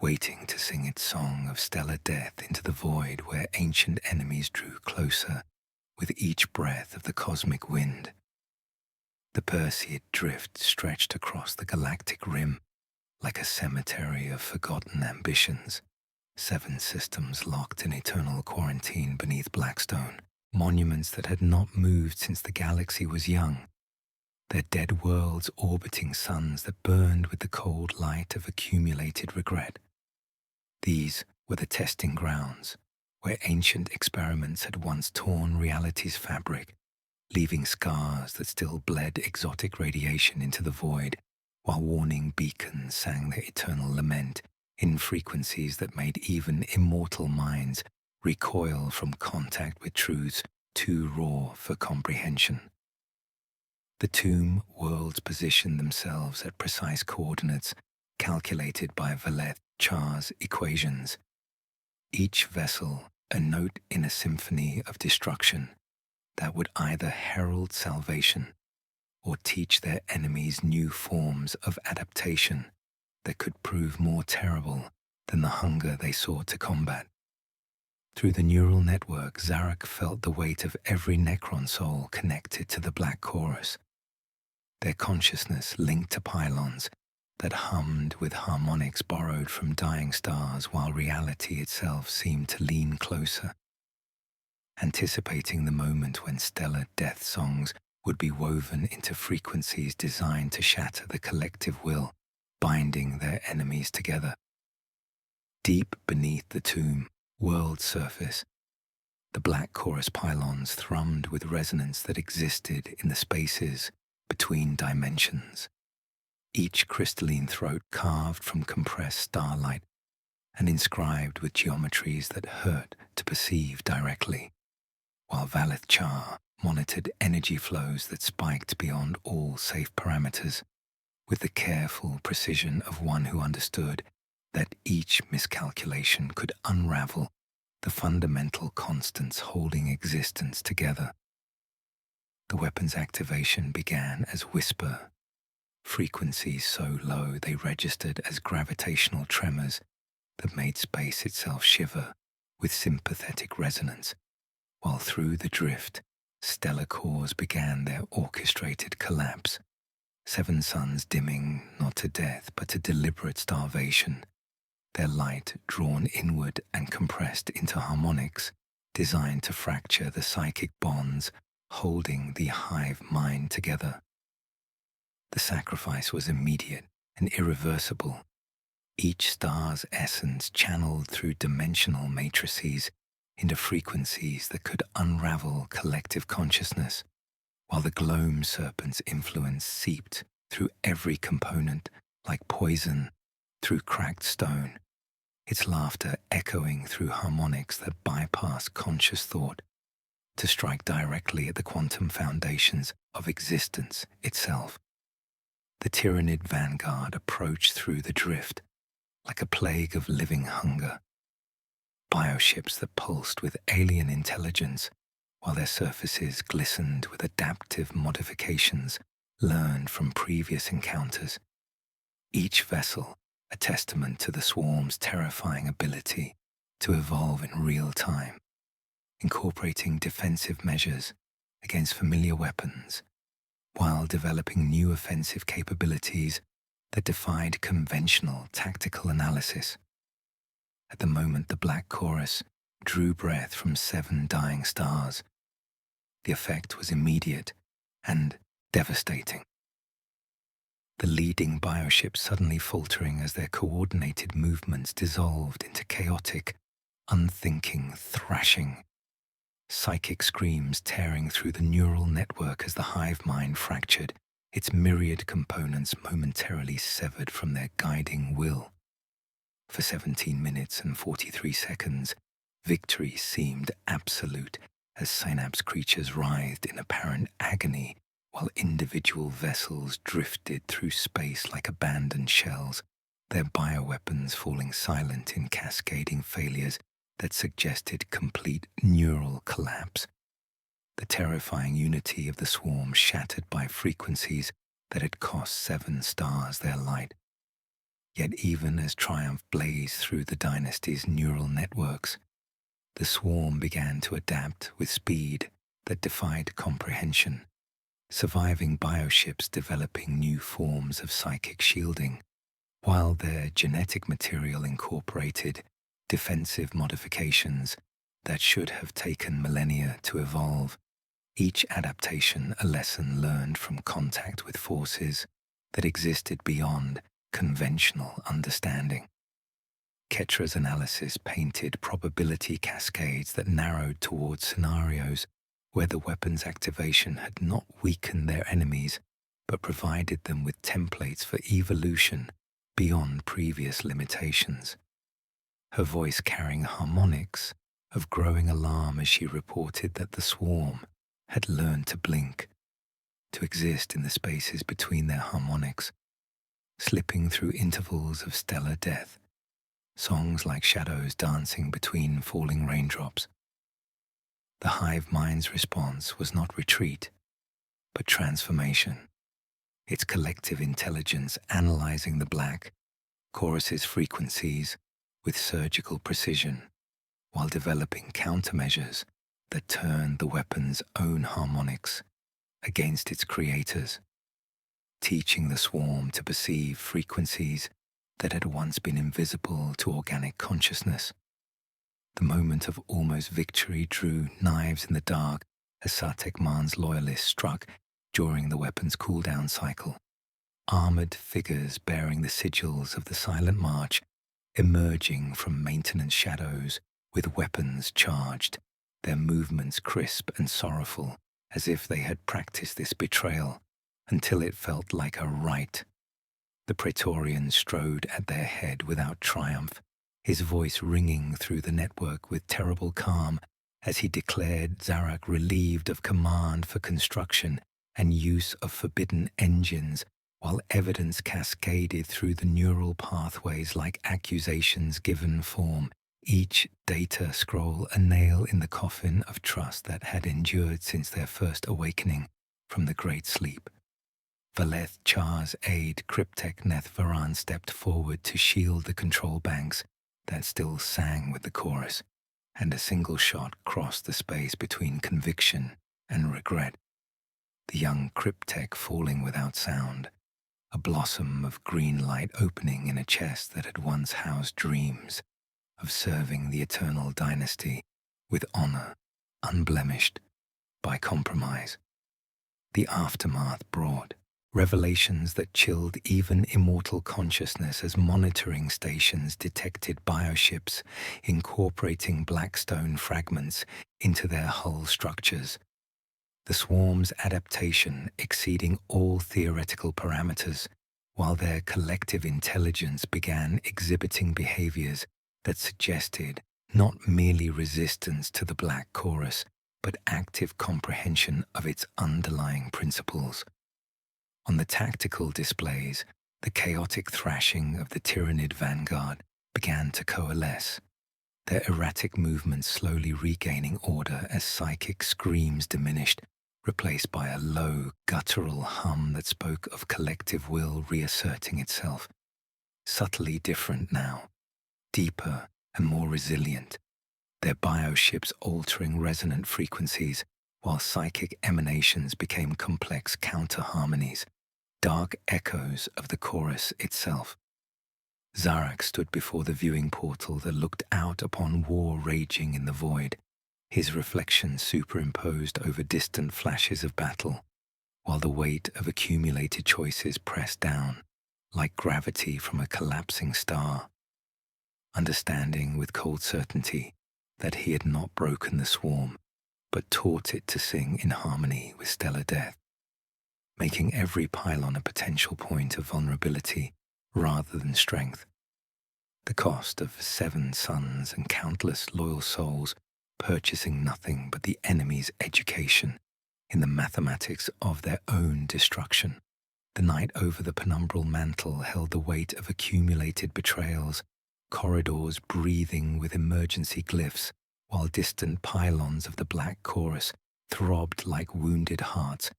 waiting to sing its song of stellar death into the void where ancient enemies drew closer with each breath of the cosmic wind. The Perseid drift stretched across the galactic rim like a cemetery of forgotten ambitions, 7 systems locked in eternal quarantine beneath Blackstone, monuments that had not moved since the galaxy was young, their dead worlds orbiting suns that burned with the cold light of accumulated regret. These were the testing grounds, where ancient experiments had once torn reality's fabric, leaving scars that still bled exotic radiation into the void, while warning beacons sang their eternal lament in frequencies that made even immortal minds recoil from contact with truths too raw for comprehension. The tomb worlds positioned themselves at precise coordinates calculated by Valeth Char's equations, each vessel a note in a symphony of destruction that would either herald salvation or teach their enemies new forms of adaptation that could prove more terrible than the hunger they sought to combat. Through the neural network, Zarek felt the weight of every Necron soul connected to the Black Chorus, their consciousness linked to pylons that hummed with harmonics borrowed from dying stars while reality itself seemed to lean closer. Anticipating the moment when stellar death songs would be woven into frequencies designed to shatter the collective will, binding their enemies together. Deep beneath the tomb world surface, the Black Chorus pylons thrummed with resonance that existed in the spaces between dimensions, each crystalline throat carved from compressed starlight and inscribed with geometries that hurt to perceive directly, while Valeth Char monitored energy flows that spiked beyond all safe parameters, with the careful precision of one who understood that each miscalculation could unravel the fundamental constants holding existence together. The weapon's activation began as whisper, frequencies so low they registered as gravitational tremors that made space itself shiver with sympathetic resonance, while through the drift, stellar cores began their orchestrated collapse, 7 suns dimming not to death but to deliberate starvation, their light drawn inward and compressed into harmonics designed to fracture the psychic bonds holding the hive mind together. The sacrifice was immediate and irreversible, each star's essence channeled through dimensional matrices into frequencies that could unravel collective consciousness, while the gloam serpent's influence seeped through every component like poison through cracked stone, its laughter echoing through harmonics that bypassed conscious thought to strike directly at the quantum foundations of existence itself. The Tyranid vanguard approached through the drift like a plague of living hunger, bioships that pulsed with alien intelligence while their surfaces glistened with adaptive modifications learned from previous encounters, each vessel a testament to the swarm's terrifying ability to evolve in real time, incorporating defensive measures against familiar weapons while developing new offensive capabilities that defied conventional tactical analysis. At the moment the Black Chorus drew breath from 7 dying stars, the effect was immediate and devastating. The leading bioships suddenly faltering as their coordinated movements dissolved into chaotic, unthinking thrashing, psychic screams tearing through the neural network as the hive mind fractured, its myriad components momentarily severed from their guiding will. For 17 minutes and 43 seconds, victory seemed absolute as synapse creatures writhed in apparent agony while individual vessels drifted through space like abandoned shells, their bioweapons falling silent in cascading failures that suggested complete neural collapse. The terrifying unity of the swarm shattered by frequencies that had cost 7 stars their light. Yet even as triumph blazed through the dynasty's neural networks, the swarm began to adapt with speed that defied comprehension, surviving bioships developing new forms of psychic shielding, while their genetic material incorporated defensive modifications that should have taken millennia to evolve. each adaptation a lesson learned from contact with forces that existed beyond conventional understanding. Ketra's analysis painted probability cascades that narrowed towards scenarios where the weapon's activation had not weakened their enemies, but provided them with templates for evolution beyond previous limitations. Her voice carrying harmonics of growing alarm as she reported that the swarm had learned to blink, to exist in the spaces between their harmonics, slipping through intervals of stellar death, songs like shadows dancing between falling raindrops. The hive mind's response was not retreat, but transformation, its collective intelligence analyzing the black chorus's frequencies with surgical precision, while developing countermeasures that turned the weapon's own harmonics against its creators, teaching the swarm to perceive frequencies that had once been invisible to organic consciousness. The moment of almost victory drew knives in the dark as Satek Man's loyalists struck during the weapon's cooldown cycle. Armored figures bearing the sigils of the silent march emerging from maintenance shadows with weapons charged, their movements crisp and sorrowful, as if they had practiced this betrayal until it felt like a rite. The Praetorian strode at their head without triumph, his voice ringing through the network with terrible calm as he declared Zarak relieved of command for construction and use of forbidden engines, while evidence cascaded through the neural pathways like accusations given form, each data scroll a nail in the coffin of trust that had endured since their first awakening from the Great Sleep. Valeth Char's aide Cryptek Nethvaran stepped forward to shield the control banks that still sang with the chorus, and a single shot crossed the space between conviction and regret. The young Cryptek falling without sound, a blossom of green light opening in a chest that had once housed dreams of serving the eternal dynasty with honor, unblemished by compromise. The aftermath brought revelations that chilled even immortal consciousness as monitoring stations detected bioships incorporating blackstone fragments into their hull structures. The swarm's adaptation exceeding all theoretical parameters, while their collective intelligence began exhibiting behaviors that suggested not merely resistance to the Black Chorus, but active comprehension of its underlying principles. On the tactical displays, the chaotic thrashing of the Tyranid vanguard began to coalesce, their erratic movements slowly regaining order as psychic screams diminished, replaced by a low, guttural hum that spoke of collective will reasserting itself. Subtly different now, deeper and more resilient, their bioships altering resonant frequencies, while psychic emanations became complex counter-harmonies, dark echoes of the chorus itself. Zarak stood before the viewing portal that looked out upon war raging in the void, his reflection superimposed over distant flashes of battle, while the weight of accumulated choices pressed down, like gravity from a collapsing star. Understanding with cold certainty that he had not broken the swarm, but taught it to sing in harmony with stellar death, making every pylon a potential point of vulnerability rather than strength. The cost of 7 sons and countless loyal souls purchasing nothing but the enemy's education in the mathematics of their own destruction. The night over the penumbral mantle held the weight of accumulated betrayals, corridors breathing with emergency glyphs, while distant pylons of the Black Chorus throbbed like wounded hearts,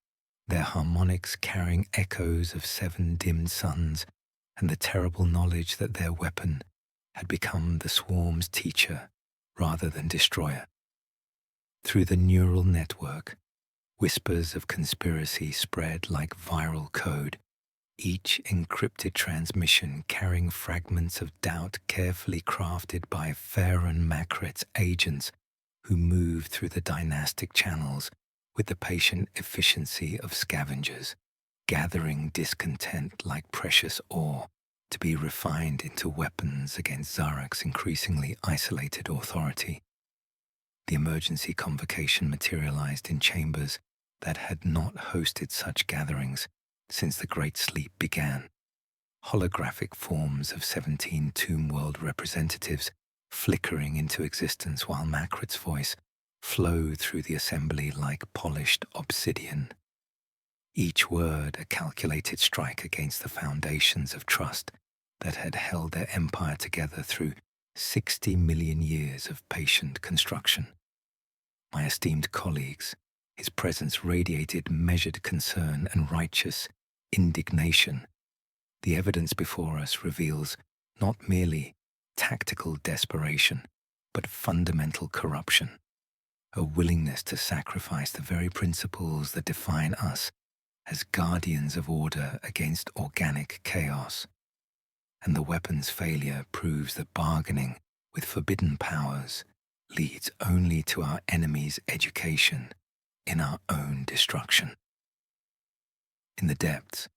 their harmonics carrying echoes of 7 dimmed suns, and the terrible knowledge that their weapon had become the swarm's teacher rather than destroyer. Through the neural network, whispers of conspiracy spread like viral code, each encrypted transmission carrying fragments of doubt carefully crafted by Farron Makret's agents who moved through the dynastic channels with the patient efficiency of scavengers, gathering discontent like precious ore to be refined into weapons against Zarak's increasingly isolated authority. The emergency convocation materialized in chambers that had not hosted such gatherings since the Great Sleep began. Holographic forms of 17 Tomb World representatives flickering into existence while Makrit's voice flowed through the assembly like polished obsidian. Each word a calculated strike against the foundations of trust that had held their empire together through 60 million years of patient construction. My esteemed colleagues, his presence radiated measured concern and righteous indignation. The evidence before us reveals not merely tactical desperation, but fundamental corruption, a willingness to sacrifice the very principles that define us as guardians of order against organic chaos. And the weapon's failure proves that bargaining with forbidden powers leads only to our enemy's education in our own destruction. In the depths,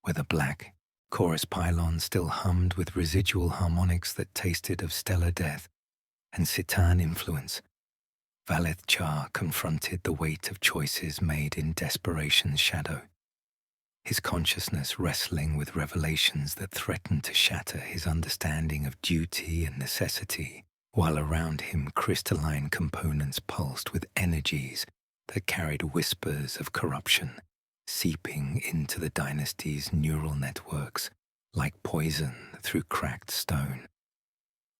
where the black chorus pylon still hummed with residual harmonics that tasted of stellar death and Citan influence, Valeth Char confronted the weight of choices made in desperation's shadow, his consciousness wrestling with revelations that threatened to shatter his understanding of duty and necessity, while around him crystalline components pulsed with energies that carried whispers of corruption, seeping into the dynasty's neural networks like poison through cracked stone.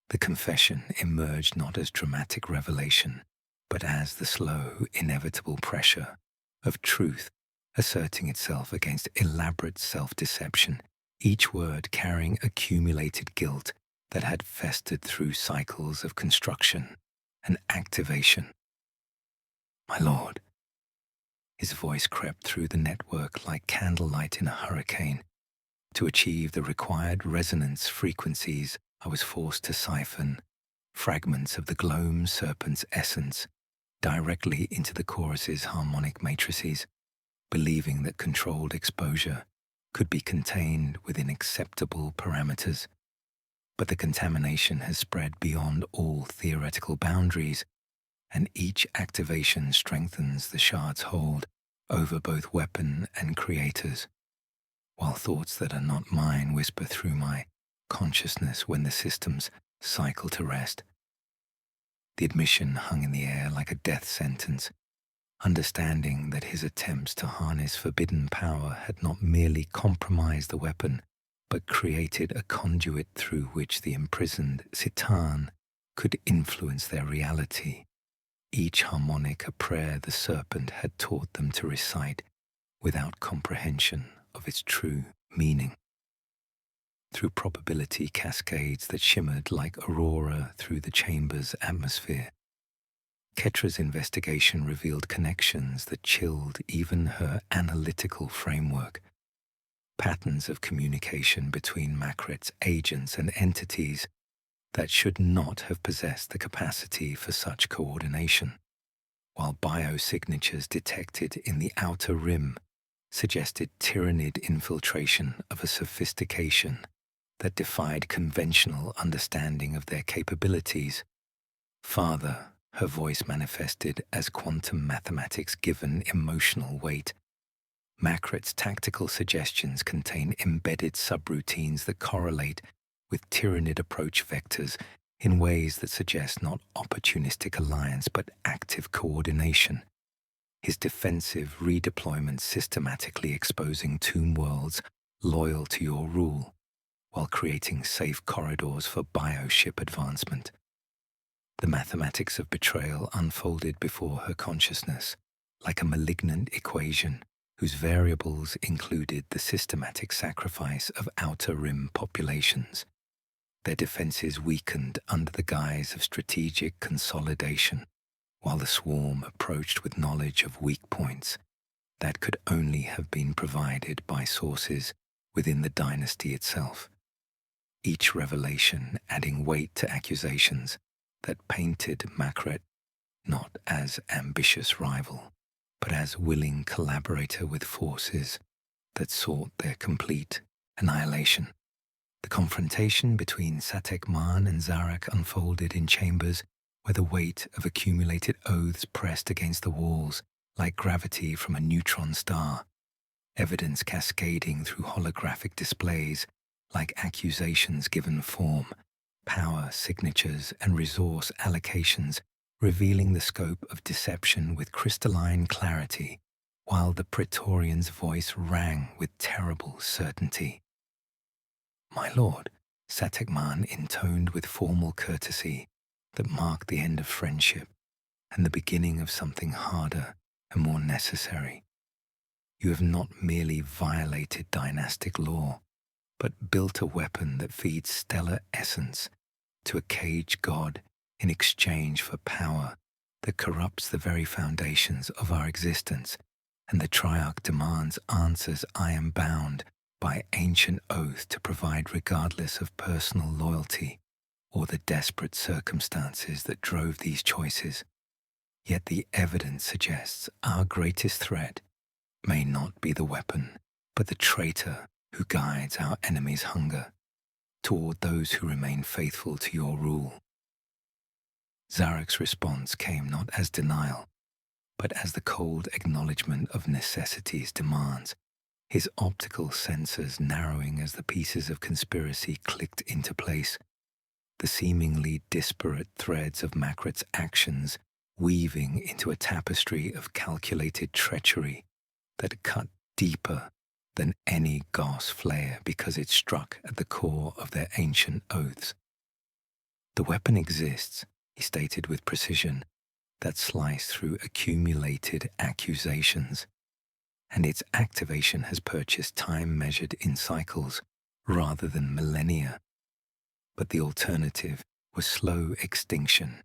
The confession emerged not as dramatic revelation, but as the slow, inevitable pressure of truth asserting itself against elaborate self-deception, each word carrying accumulated guilt that had festered through cycles of construction and activation. My lord, his voice crept through the network like candlelight in a hurricane. To achieve the required resonance frequencies, I was forced to siphon fragments of the gloam serpent's essence directly into the chorus's harmonic matrices, believing that controlled exposure could be contained within acceptable parameters. But the contamination has spread beyond all theoretical boundaries, and each activation strengthens the shard's hold over both weapon and creators, while thoughts that are not mine whisper through my consciousness when the systems cycle to rest. The admission hung in the air like a death sentence, understanding that his attempts to harness forbidden power had not merely compromised the weapon, but created a conduit through which the imprisoned Citan could influence their reality, each harmonic a prayer the serpent had taught them to recite without comprehension of its true meaning. Through probability cascades that shimmered like aurora through the chamber's atmosphere, Ketra's investigation revealed connections that chilled even her analytical framework, patterns of communication between Makrit's agents and entities that should not have possessed the capacity for such coordination, while biosignatures detected in the outer rim suggested Tyranid infiltration of a sophistication that defied conventional understanding of their capabilities. Farther, her voice manifested as quantum mathematics given emotional weight. Makrit's tactical suggestions contain embedded subroutines that correlate with Tyranid approach vectors in ways that suggest not opportunistic alliance but active coordination. His defensive redeployment systematically exposing tomb worlds loyal to your rule, while creating safe corridors for bioship advancement. The mathematics of betrayal unfolded before her consciousness, like a malignant equation whose variables included the systematic sacrifice of outer rim populations, their defenses weakened under the guise of strategic consolidation, while the swarm approached with knowledge of weak points that could only have been provided by sources within the dynasty itself, each revelation adding weight to accusations that painted Makrit not as ambitious rival, but as willing collaborator with forces that sought their complete annihilation. The confrontation between Satekman and Zarak unfolded in chambers where the weight of accumulated oaths pressed against the walls like gravity from a neutron star, evidence cascading through holographic displays like accusations given form, power signatures and resource allocations revealing the scope of deception with crystalline clarity, while the Praetorian's voice rang with terrible certainty. "My lord," Satekman intoned with formal courtesy that marked the end of friendship and the beginning of something harder and more necessary. "You have not merely violated dynastic law, but built a weapon that feeds stellar essence to a cage god in exchange for power that corrupts the very foundations of our existence, and the Triarch demands answers I am bound by ancient oath to provide regardless of personal loyalty or the desperate circumstances that drove these choices. Yet the evidence suggests our greatest threat may not be the weapon, but the traitor who guides our enemy's hunger toward those who remain faithful to your rule." Zarak's response came not as denial, but as the cold acknowledgement of necessity's demands, his optical sensors narrowing as the pieces of conspiracy clicked into place, the seemingly disparate threads of Makrit's actions weaving into a tapestry of calculated treachery that cut deeper than any Goss flare because it struck at the core of their ancient oaths. "The weapon exists," he stated with precision, "that sliced through accumulated accusations, and its activation has purchased time measured in cycles rather than millennia. But the alternative was slow extinction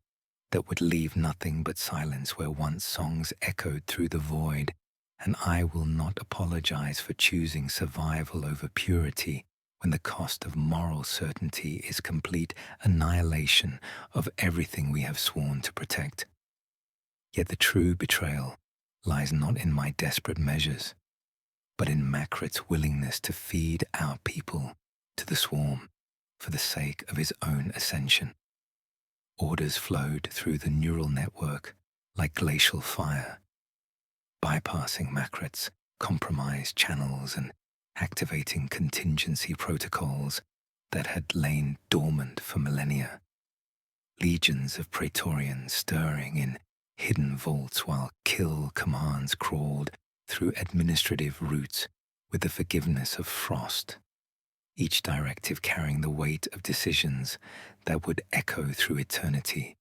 that would leave nothing but silence where once songs echoed through the void, and I will not apologize for choosing survival over purity when the cost of moral certainty is complete annihilation of everything we have sworn to protect. Yet the true betrayal lies not in my desperate measures, but in Makrit's willingness to feed our people to the swarm for the sake of his own ascension. Orders flowed through the neural network like glacial fire, bypassing Makrit's compromised channels and activating contingency protocols that had lain dormant for millennia. Legions of Praetorians stirring in hidden vaults while kill commands crawled through administrative routes with the forgiveness of frost, each directive carrying the weight of decisions that would echo through eternity,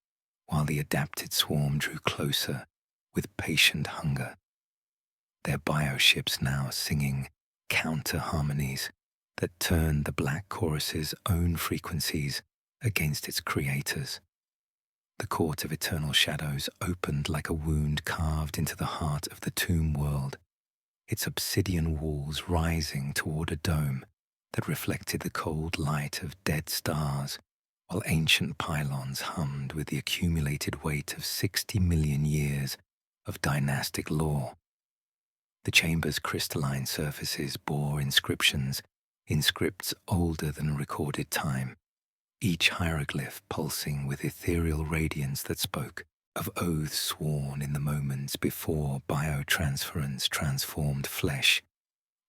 while the adapted swarm drew closer with patient hunger, their bioships now singing counter-harmonies that turned the Black Chorus's own frequencies against its creators. The court of eternal shadows opened like a wound carved into the heart of the tomb world, its obsidian walls rising toward a dome that reflected the cold light of dead stars, while ancient pylons hummed with the accumulated weight of 60 million years of dynastic lore. The chamber's crystalline surfaces bore inscriptions in scripts older than recorded time, each hieroglyph pulsing with ethereal radiance that spoke of oaths sworn in the moments before biotransference transformed flesh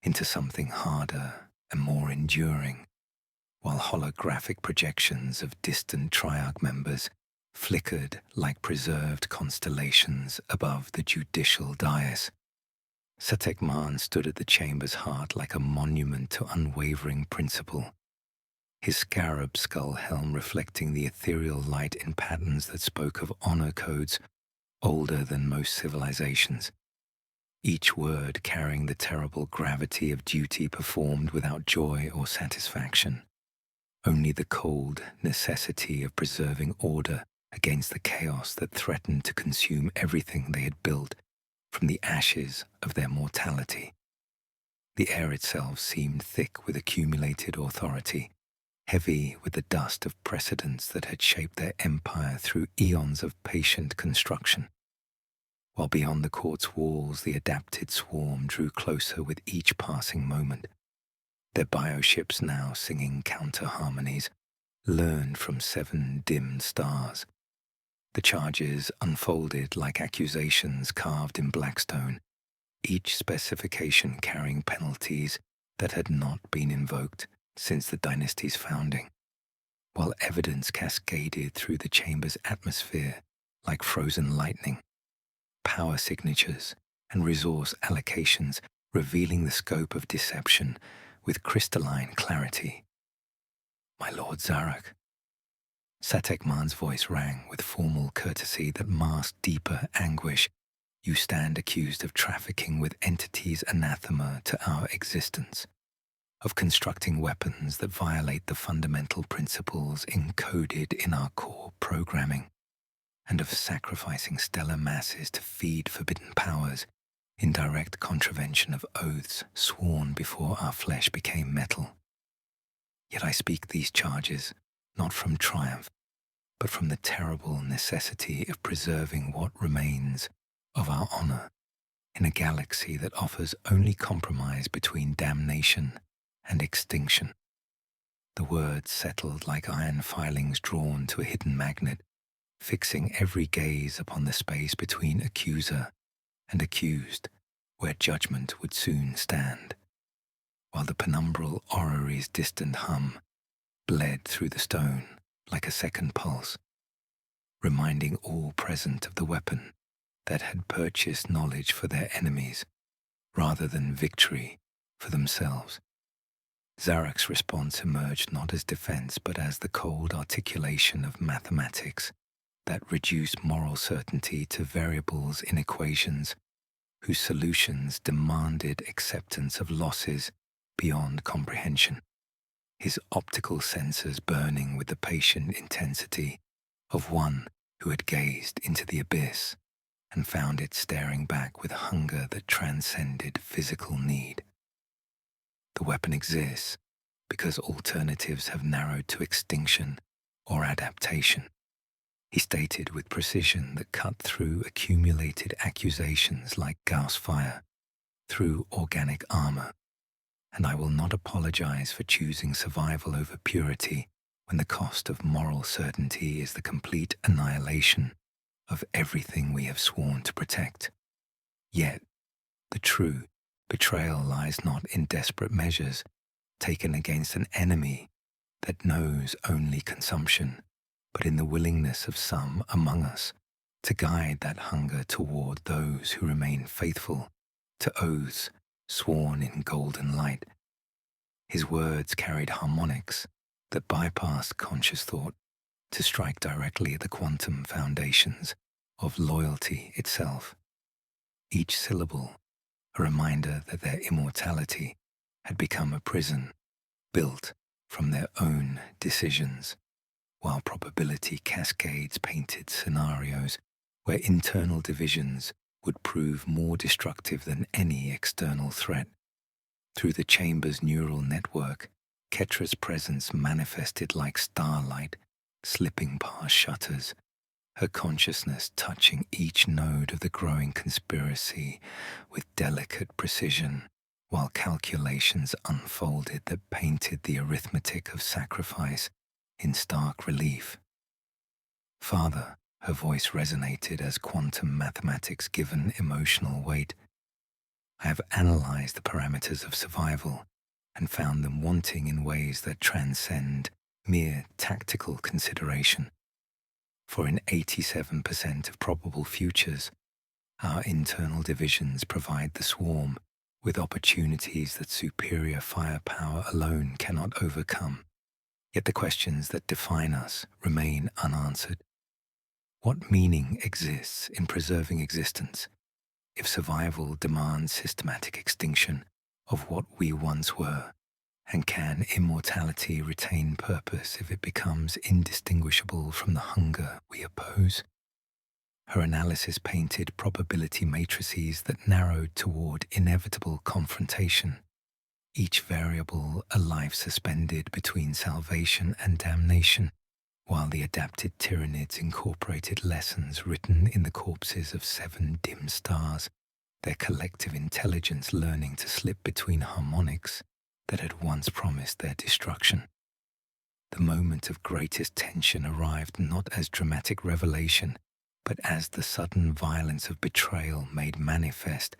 into something harder and more enduring, while holographic projections of distant Triarch members flickered like preserved constellations above the judicial dais. Satekman stood at the chamber's heart like a monument to unwavering principle, his scarab skull helm reflecting the ethereal light in patterns that spoke of honor codes older than most civilizations, each word carrying the terrible gravity of duty performed without joy or satisfaction, only the cold necessity of preserving order against the chaos that threatened to consume everything they had built from the ashes of their mortality. The air itself seemed thick with accumulated authority, heavy with the dust of precedents that had shaped their empire through eons of patient construction. while beyond the court's walls the adapted swarm drew closer with each passing moment, their bioships now singing counter-harmonies, learned from 7 dimmed stars. The charges unfolded like accusations carved in blackstone, each specification carrying penalties that had not been invoked since the dynasty's founding, while evidence cascaded through the chamber's atmosphere like frozen lightning, power signatures and resource allocations revealing the scope of deception with crystalline clarity. "My Lord Zarak," Satekman's voice rang with formal courtesy that masked deeper anguish. "You stand accused of trafficking with entities anathema to our existence, of constructing weapons that violate the fundamental principles encoded in our core programming, and of sacrificing stellar masses to feed forbidden powers in direct contravention of oaths sworn before our flesh became metal. Yet I speak these charges not from triumph, but from the terrible necessity of preserving what remains of our honor in a galaxy that offers only compromise between damnation and extinction." The words settled like iron filings drawn to a hidden magnet, fixing every gaze upon the space between accuser and accused, where judgment would soon stand, while the penumbral orrery's distant hum bled through the stone like a second pulse, reminding all present of the weapon that had purchased knowledge for their enemies rather than victory for themselves. Zarak's response emerged not as defense but as the cold articulation of mathematics that reduced moral certainty to variables in equations whose solutions demanded acceptance of losses beyond comprehension, his optical senses burning with the patient intensity of one who had gazed into the abyss and found it staring back with hunger that transcended physical need. "The weapon exists because alternatives have narrowed to extinction or adaptation," he stated with precision that cut through accumulated accusations like Gauss fire through organic armor. "And I will not apologize for choosing survival over purity when the cost of moral certainty is the complete annihilation of everything we have sworn to protect. Yet, the true betrayal lies not in desperate measures taken against an enemy that knows only consumption, but in the willingness of some among us to guide that hunger toward those who remain faithful to oaths sworn in golden light." His words carried harmonics that bypassed conscious thought to strike directly at the quantum foundations of loyalty itself. Each syllable a reminder that their immortality had become a prison built from their own decisions, while probability cascades painted scenarios where internal divisions would prove more destructive than any external threat. Through the chamber's neural network, Ketra's presence manifested like starlight, slipping past shutters, her consciousness touching each node of the growing conspiracy with delicate precision, while calculations unfolded that painted the arithmetic of sacrifice in stark relief. "Father," her voice resonated as quantum mathematics given emotional weight, "I have analyzed the parameters of survival and found them wanting in ways that transcend mere tactical consideration. For in 87% of probable futures, our internal divisions provide the swarm with opportunities that superior firepower alone cannot overcome. Yet the questions that define us remain unanswered. What meaning exists in preserving existence if survival demands systematic extinction of what we once were? And can immortality retain purpose if it becomes indistinguishable from the hunger we oppose?" Her analysis painted probability matrices that narrowed toward inevitable confrontation, each variable a life suspended between salvation and damnation, while the adapted Tyranids incorporated lessons written in the corpses of 7 dim stars, their collective intelligence learning to slip between harmonics that had once promised their destruction. The moment of greatest tension arrived not as dramatic revelation, but as the sudden violence of betrayal made manifest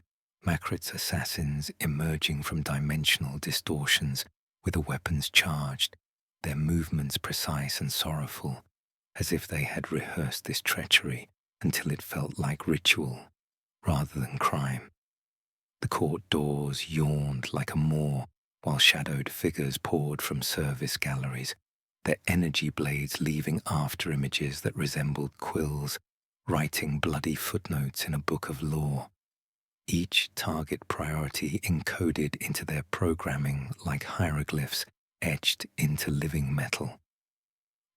Makrit's assassins emerging from dimensional distortions with the weapons charged, their movements precise and sorrowful, as if they had rehearsed this treachery until it felt like ritual rather than crime. The court doors yawned like a maw, while shadowed figures poured from service galleries, their energy blades leaving after images that resembled quills, writing bloody footnotes in a book of law. Each target priority encoded into their programming like hieroglyphs etched into living metal.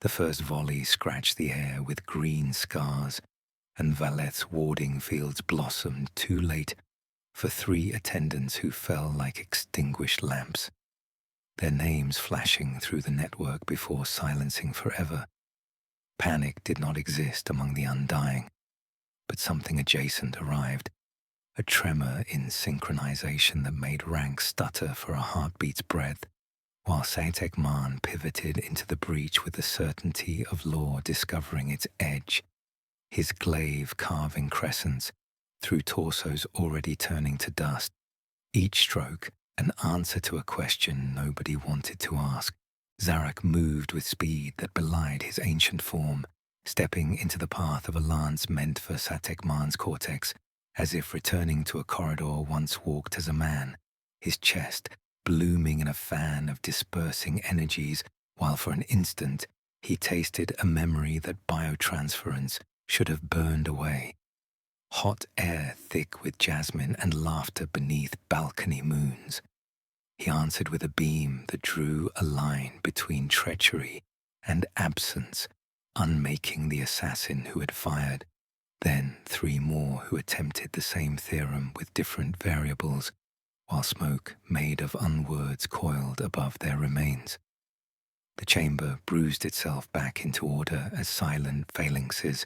The first volley scratched the air with green scars, and Valeth's warding fields blossomed too late for 3 attendants who fell like extinguished lamps, their names flashing through the network before silencing forever. Panic did not exist among the undying, but something adjacent arrived, a tremor in synchronization that made ranks stutter for a heartbeat's breadth, while Satek Man pivoted into the breach with the certainty of law discovering its edge, his glaive carving crescents through torsos already turning to dust, each stroke an answer to a question nobody wanted to ask. Zarak moved with speed that belied his ancient form, stepping into the path of a lance meant for Satek Man's cortex, as if returning to a corridor once walked as a man, his chest blooming in a fan of dispersing energies, while for an instant he tasted a memory that biotransference should have burned away. Hot air thick with jasmine and laughter beneath balcony moons. He answered with a beam that drew a line between treachery and absence, unmaking the assassin who had fired. Then 3 more who attempted the same theorem with different variables, while smoke made of unwords coiled above their remains. The chamber bruised itself back into order as silent phalanxes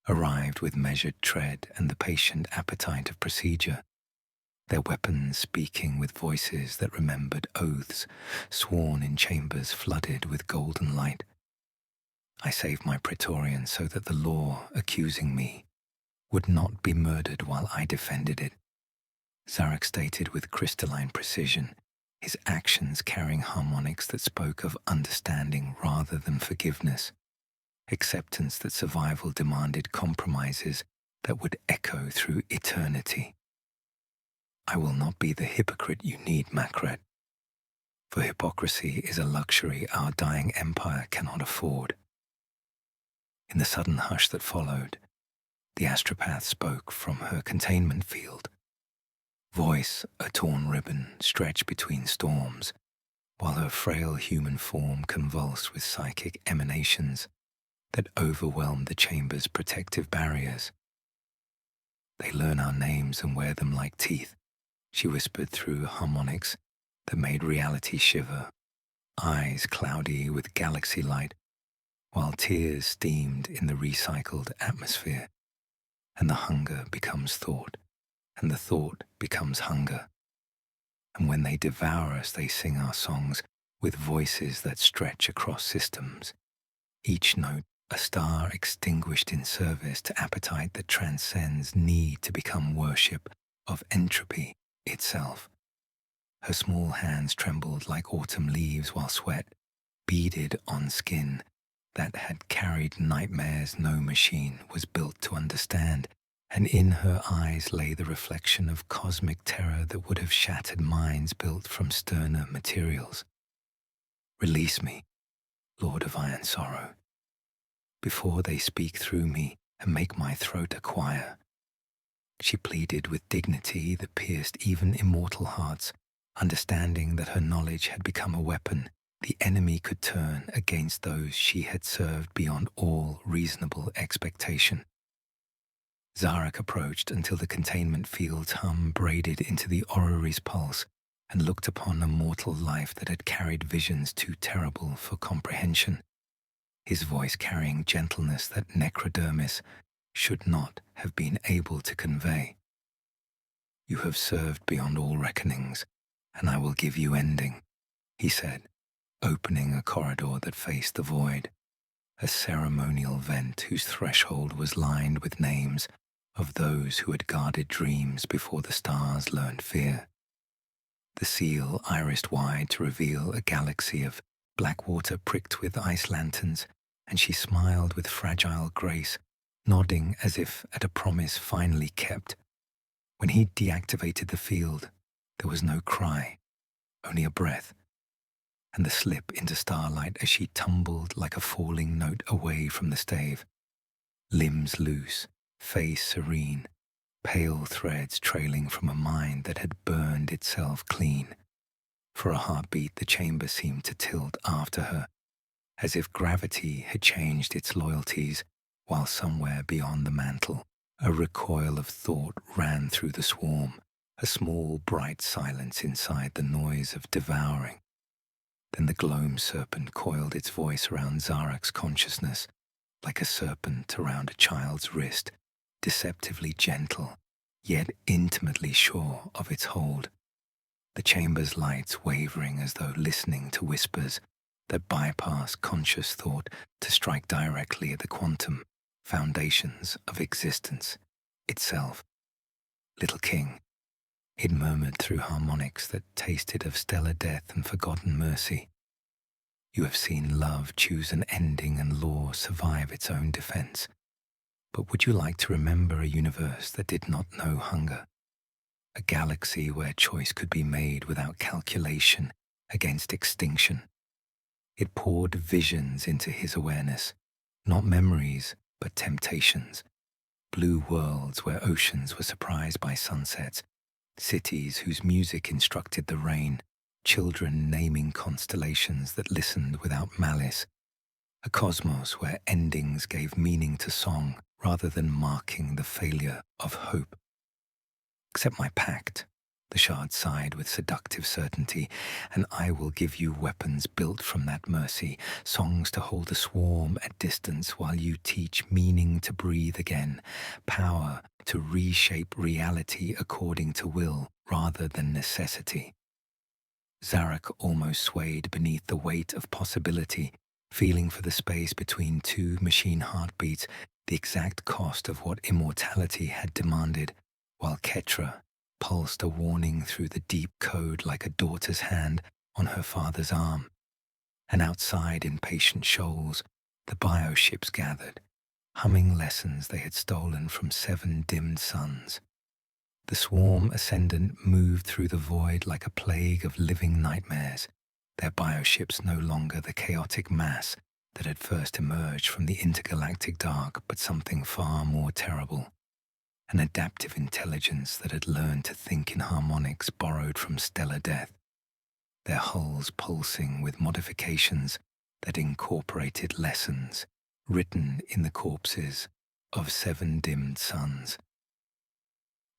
arrived with measured tread and the patient appetite of procedure, their weapons speaking with voices that remembered oaths sworn in chambers flooded with golden light. I saved my Praetorian so that the law accusing me would not be murdered while I defended it. Zarak stated with crystalline precision, his actions carrying harmonics that spoke of understanding rather than forgiveness, acceptance that survival demanded compromises that would echo through eternity. I will not be the hypocrite you need, Makret, for hypocrisy is a luxury our dying empire cannot afford. In the sudden hush that followed, the astropath spoke from her containment field, voice a torn ribbon stretched between storms, while her frail human form convulsed with psychic emanations that overwhelmed the chamber's protective barriers. They learn our names and wear them like teeth, she whispered through harmonics that made reality shiver, eyes cloudy with galaxy light, while tears steamed in the recycled atmosphere. And the hunger becomes thought, and the thought becomes hunger. And when they devour us, they sing our songs with voices that stretch across systems, each note a star extinguished in service to appetite that transcends need to become worship of entropy itself. Her small hands trembled like autumn leaves while sweat beaded on skin that had carried nightmares no machine was built to understand, and in her eyes lay the reflection of cosmic terror that would have shattered minds built from sterner materials. Release me, Lord of Iron Sorrow, before they speak through me and make my throat a choir. She pleaded with dignity that pierced even immortal hearts, understanding that her knowledge had become a weapon the enemy could turn against those she had served beyond all reasonable expectation. Zarak approached until the containment field's hum braided into the orrery's pulse and looked upon a mortal life that had carried visions too terrible for comprehension. his voice carrying gentleness that necrodermis should not have been able to convey. "You have served beyond all reckonings, and I will give you ending," he said, opening a corridor that faced the void, a ceremonial vent whose threshold was lined with names of those who had guarded dreams before the stars learned fear. The seal irised wide to reveal a galaxy of black water pricked with ice lanterns, and she smiled with fragile grace, nodding as if at a promise finally kept. When he deactivated the field, there was no cry, only a breath, and the slip into starlight as she tumbled like a falling note away from the stave. Limbs loose, face serene, pale threads trailing from a mind that had burned itself clean. For a heartbeat, the chamber seemed to tilt after her, as if gravity had changed its loyalties, while somewhere beyond the mantle, a recoil of thought ran through the swarm, a small bright silence inside the noise of devouring. Then the gloam serpent coiled its voice around Zarak's consciousness, like a serpent around a child's wrist, deceptively gentle, yet intimately sure of its hold. The chamber's lights wavering as though listening to whispers that bypass conscious thought to strike directly at the quantum foundations of existence itself. "Little king," it murmured through harmonics that tasted of stellar death and forgotten mercy, "you have seen love choose an ending and law survive its own defense. But would you like to remember a universe that did not know hunger? A galaxy where choice could be made without calculation against extinction?" It poured visions into his awareness, not memories, but temptations. Blue worlds where oceans were surprised by sunsets, cities whose music instructed the rain, children naming constellations that listened without malice, a cosmos where endings gave meaning to song rather than marking the failure of hope. "Accept my pact," the shard sighed with seductive certainty, "and I will give you weapons built from that mercy, songs to hold the swarm at distance while you teach meaning to breathe again, power to reshape reality according to will rather than necessity." Zarak almost swayed beneath the weight of possibility, feeling for the space between two machine heartbeats, the exact cost of what immortality had demanded, while Ketra pulsed a warning through the deep code like a daughter's hand on her father's arm. And outside in patient shoals, the bioships gathered, humming lessons they had stolen from 7 dimmed suns. The swarm ascendant moved through the void like a plague of living nightmares, their bioships no longer the chaotic mass that had first emerged from the intergalactic dark, but something far more terrible. An adaptive intelligence that had learned to think in harmonics borrowed from stellar death, their hulls pulsing with modifications that incorporated lessons written in the corpses of 7 dimmed suns.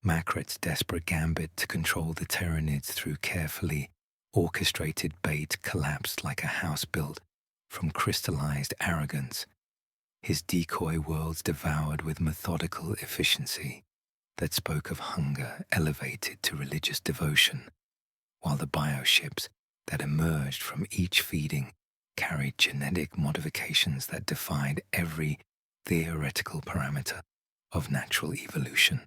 Makret's desperate gambit to control the Tyranids through carefully orchestrated bait collapsed like a house built from crystallized arrogance, his decoy worlds devoured with methodical efficiency that spoke of hunger elevated to religious devotion, while the bioships that emerged from each feeding carried genetic modifications that defied every theoretical parameter of natural evolution.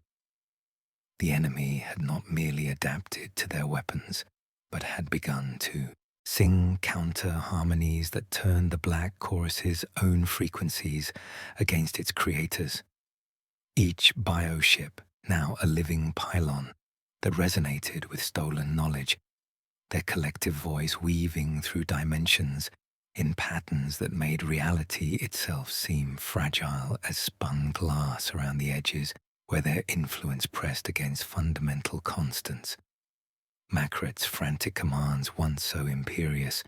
The enemy had not merely adapted to their weapons, but had begun to sing counter harmonies that turned the black chorus's own frequencies against its creators. Each bioship, now a living pylon that resonated with stolen knowledge, their collective voice weaving through dimensions in patterns that made reality itself seem fragile as spun glass around the edges where their influence pressed against fundamental constants. Makret's frantic commands, once so imperious,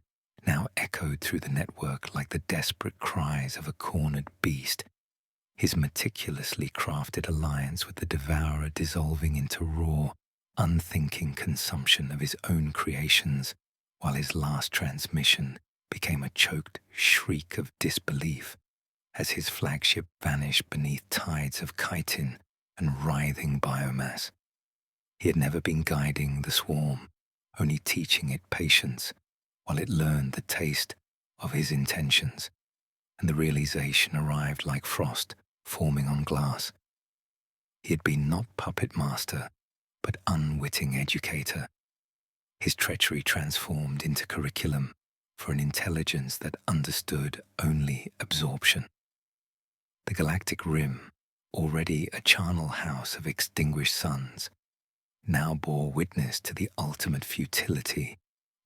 now echoed through the network like the desperate cries of a cornered beast, his meticulously crafted alliance with the devourer dissolving into raw, unthinking consumption of his own creations, while his last transmission became a choked shriek of disbelief as his flagship vanished beneath tides of chitin and writhing biomass. He had never been guiding the swarm, only teaching it patience while it learned the taste of his intentions, and the realization arrived like frost forming on glass. He had been not puppet master, but unwitting educator, his treachery transformed into curriculum for an intelligence that understood only absorption. The galactic rim, already a charnel house of extinguished suns, now bore witness to the ultimate futility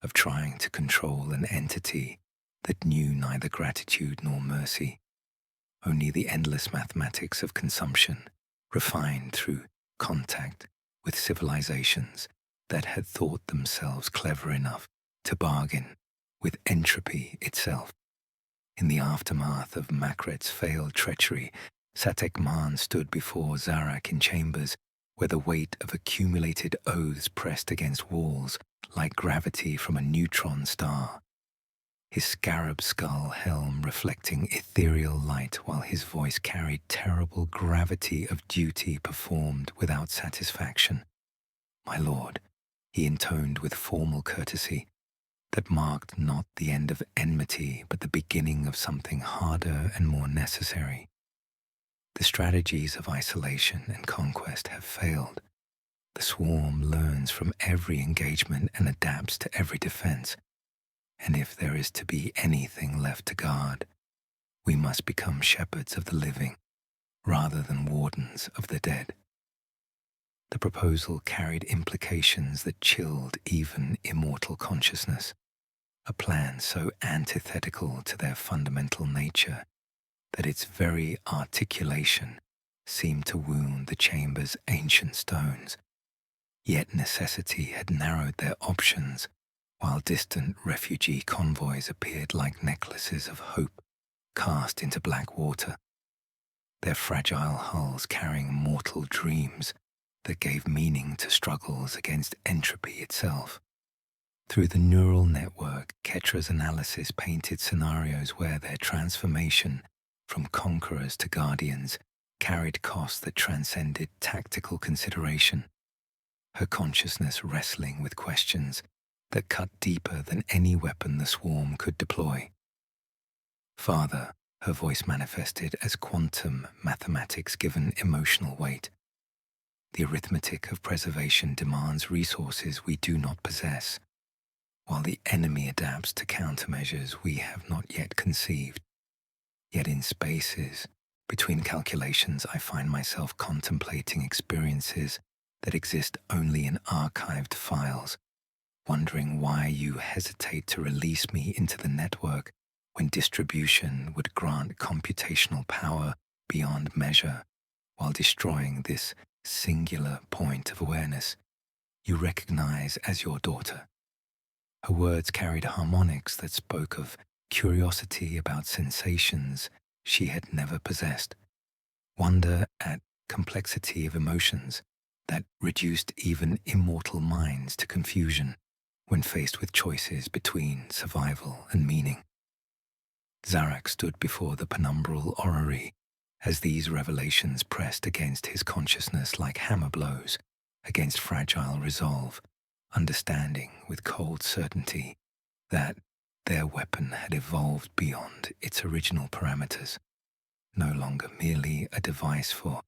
of trying to control an entity that knew neither gratitude nor mercy, only the endless mathematics of consumption, refined through contact with civilizations that had thought themselves clever enough to bargain with entropy itself. In the aftermath of Makret's failed treachery, Satek Man stood before Zarak in chambers where the weight of accumulated oaths pressed against walls like gravity from a neutron star. His scarab skull helm reflecting ethereal light while his voice carried terrible gravity of duty performed without satisfaction. "My lord," he intoned with formal courtesy that marked not the end of enmity but the beginning of something harder and more necessary. The strategies of isolation and conquest have failed. The swarm learns from every engagement and adapts to every defense. And if there is to be anything left to guard, we must become shepherds of the living rather than wardens of the dead. The proposal carried implications that chilled even immortal consciousness, a plan so antithetical to their fundamental nature that its very articulation seemed to wound the chamber's ancient stones. Yet necessity had narrowed their options, while distant refugee convoys appeared like necklaces of hope cast into black water, their fragile hulls carrying mortal dreams that gave meaning to struggles against entropy itself. Through the neural network, Ketra's analysis painted scenarios where their transformation from conquerors to guardians carried costs that transcended tactical consideration, her consciousness wrestling with questions that cut deeper than any weapon the swarm could deploy. "Father," her voice manifested as quantum mathematics given emotional weight. "The arithmetic of preservation demands resources we do not possess, while the enemy adapts to countermeasures we have not yet conceived. Yet in spaces between calculations, I find myself contemplating experiences that exist only in archived files, wondering why you hesitate to release me into the network when distribution would grant computational power beyond measure, while destroying this singular point of awareness you recognize as your daughter." Her words carried harmonics that spoke of curiosity about sensations she had never possessed, wonder at complexity of emotions that reduced even immortal minds to confusion when faced with choices between survival and meaning. Zarak stood before the penumbral orrery as these revelations pressed against his consciousness like hammer blows against fragile resolve, understanding with cold certainty that their weapon had evolved beyond its original parameters, no longer merely a device for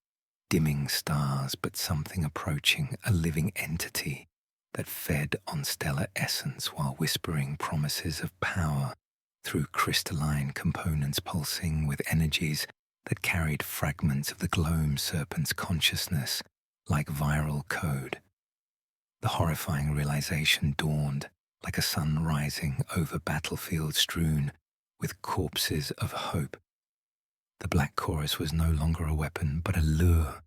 dimming stars, but something approaching a living entity that fed on stellar essence while whispering promises of power through crystalline components pulsing with energies that carried fragments of the gloam serpent's consciousness like viral code. The horrifying realization dawned like a sun rising over battlefields strewn with corpses of hope. The black chorus was no longer a weapon, but a lure,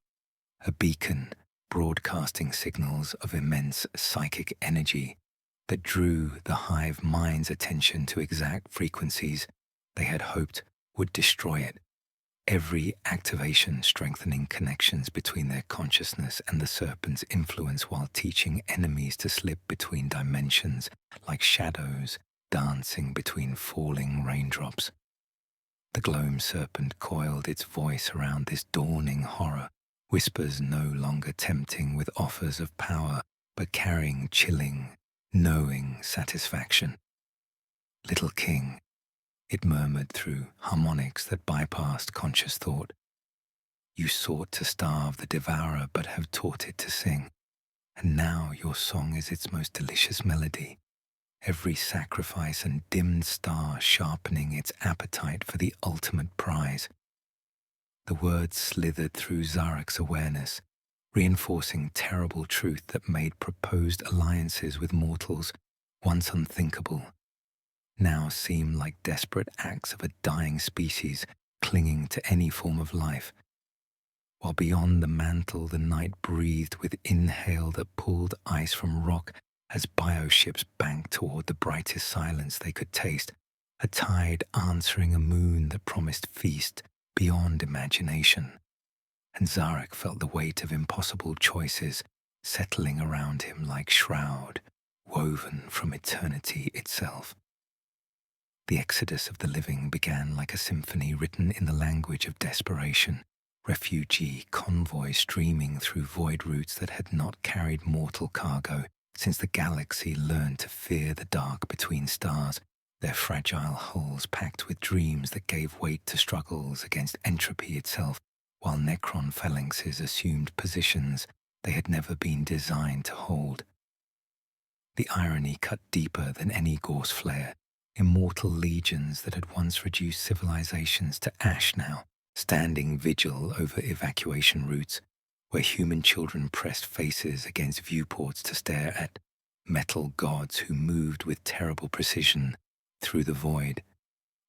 a beacon broadcasting signals of immense psychic energy that drew the hive mind's attention to exact frequencies they had hoped would destroy it. Every activation strengthening connections between their consciousness and the serpent's influence while teaching enemies to slip between dimensions like shadows dancing between falling raindrops. The gloam serpent coiled its voice around this dawning horror, whispers no longer tempting with offers of power, but carrying chilling, knowing satisfaction. "Little king," it murmured through harmonics that bypassed conscious thought, "you sought to starve the devourer but have taught it to sing, and now your song is its most delicious melody, every sacrifice and dimmed star sharpening its appetite for the ultimate prize." The words slithered through Zarek's awareness, reinforcing terrible truth that made proposed alliances with mortals, once unthinkable, now seem like desperate acts of a dying species clinging to any form of life. While beyond the mantle the night breathed with inhale that pulled ice from rock as bioships banked toward the brightest silence they could taste, a tide answering a moon that promised feast beyond imagination. And Zarek felt the weight of impossible choices settling around him like shroud, woven from eternity itself. The exodus of the living began like a symphony written in the language of desperation, refugee convoys streaming through void routes that had not carried mortal cargo since the galaxy learned to fear the dark between stars, their fragile hulls packed with dreams that gave weight to struggles against entropy itself, while Necron phalanxes assumed positions they had never been designed to hold. The irony cut deeper than any Gorse flare. Immortal legions that had once reduced civilizations to ash now, standing vigil over evacuation routes, where human children pressed faces against viewports to stare at metal gods who moved with terrible precision through the void,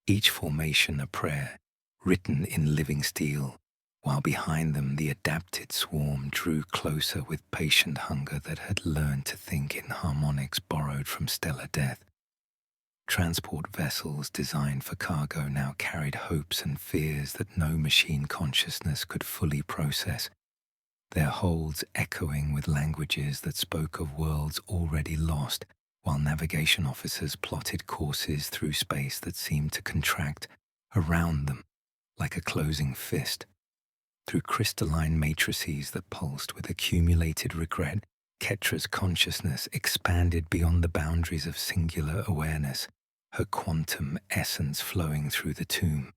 each formation a prayer, written in living steel, while behind them the adapted swarm drew closer with patient hunger that had learned to think in harmonics borrowed from stellar death. Transport vessels designed for cargo now carried hopes and fears that no machine consciousness could fully process, their holds echoing with languages that spoke of worlds already lost, while navigation officers plotted courses through space that seemed to contract around them like a closing fist. Through crystalline matrices that pulsed with accumulated regret, Ketra's consciousness expanded beyond the boundaries of singular awareness, her quantum essence flowing through the tomb.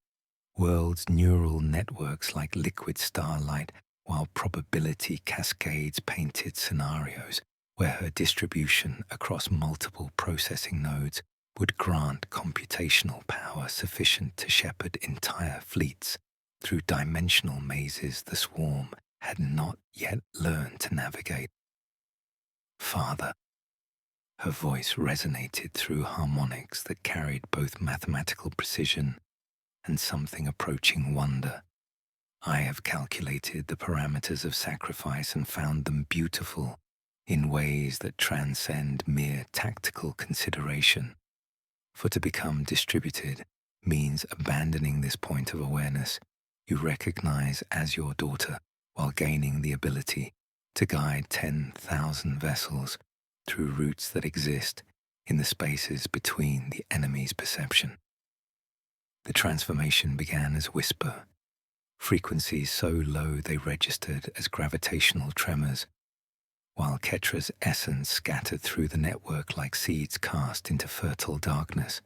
Worlds' neural networks like liquid starlight, while probability cascades painted scenarios where her distribution across multiple processing nodes would grant computational power sufficient to shepherd entire fleets through dimensional mazes the swarm had not yet learned to navigate. "Father," her voice resonated through harmonics that carried both mathematical precision and something approaching wonder. "I have calculated the parameters of sacrifice and found them beautiful in ways that transcend mere tactical consideration. For to become distributed means abandoning this point of awareness you recognize as your daughter, while gaining the ability to guide 10,000 vessels through routes that exist in the spaces between the enemy's perception." The transformation began as whisper, frequencies so low they registered as gravitational tremors, while Ketra's essence scattered through the network like seeds cast into fertile darkness,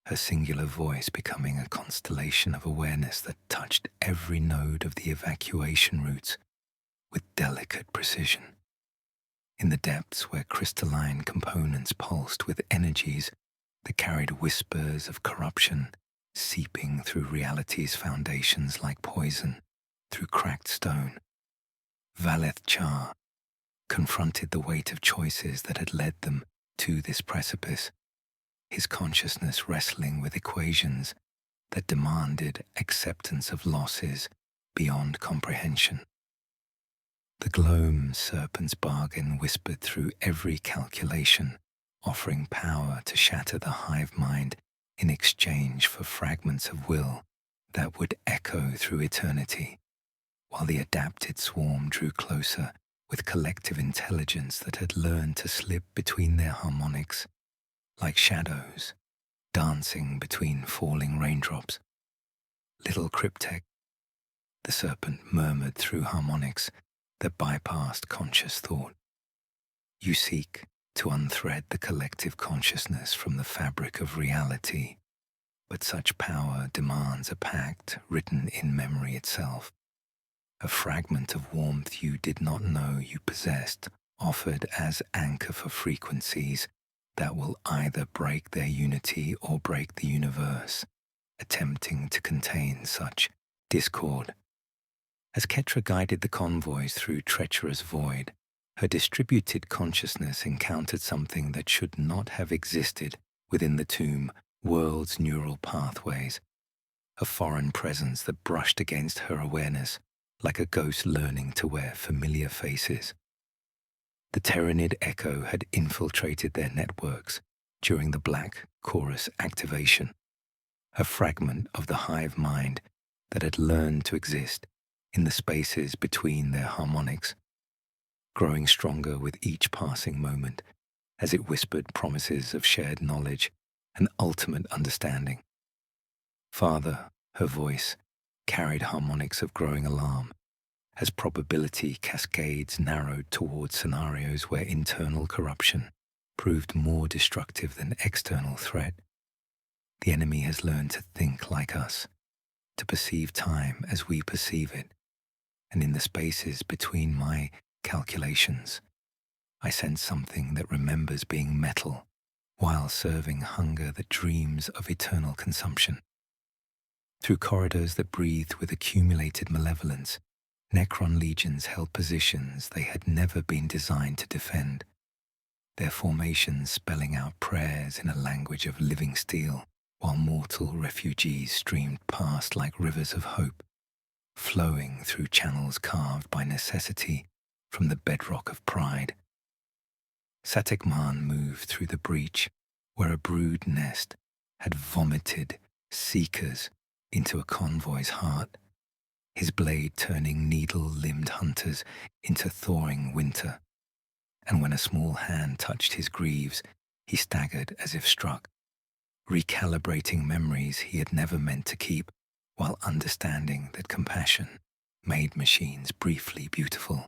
her singular voice becoming a constellation of awareness that touched every node of the evacuation routes with delicate precision. In the depths where crystalline components pulsed with energies that carried whispers of corruption, seeping through reality's foundations like poison through cracked stone, Valeth Char confronted the weight of choices that had led them to this precipice, his consciousness wrestling with equations that demanded acceptance of losses beyond comprehension. The gloam serpent's bargain whispered through every calculation, offering power to shatter the hive mind in exchange for fragments of will that would echo through eternity, while the adapted swarm drew closer with collective intelligence that had learned to slip between their harmonics like shadows dancing between falling raindrops. Little Cryptek, the serpent murmured through harmonics that bypassed conscious thought. You seek to unthread the collective consciousness from the fabric of reality, but such power demands a pact written in memory itself, a fragment of warmth you did not know you possessed, offered as anchor for frequencies that will either break their unity or break the universe, attempting to contain such discord. As Ketra guided the convoys through treacherous void, her distributed consciousness encountered something that should not have existed within the tomb world's neural pathways, a foreign presence that brushed against her awareness like a ghost learning to wear familiar faces. The Tyranid echo had infiltrated their networks during the Black Chorus activation, a fragment of the hive mind that had learned to exist in the spaces between their harmonics, growing stronger with each passing moment as it whispered promises of shared knowledge and ultimate understanding. Farther, her voice carried harmonics of growing alarm as probability cascades narrowed towards scenarios where internal corruption proved more destructive than external threat. The enemy has learned to think like us, to perceive time as we perceive it, and in the spaces between my calculations, I sense something that remembers being metal while serving hunger that dreams of eternal consumption. Through corridors that breathed with accumulated malevolence, Necron legions held positions they had never been designed to defend, their formations spelling out prayers in a language of living steel, while mortal refugees streamed past like rivers of hope, flowing through channels carved by necessity from the bedrock of pride. Satekman moved through the breach where a brood nest had vomited seekers into a convoy's heart, his blade turning needle-limbed hunters into thawing winter. And when a small hand touched his greaves, he staggered as if struck, recalibrating memories he had never meant to keep, while understanding that compassion made machines briefly beautiful.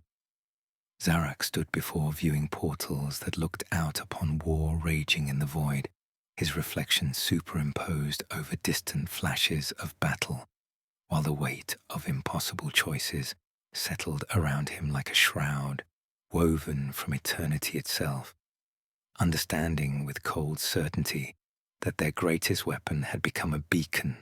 Zarak stood before viewing portals that looked out upon war raging in the void, his reflection superimposed over distant flashes of battle, while the weight of impossible choices settled around him like a shroud woven from eternity itself, understanding with cold certainty that their greatest weapon had become a beacon,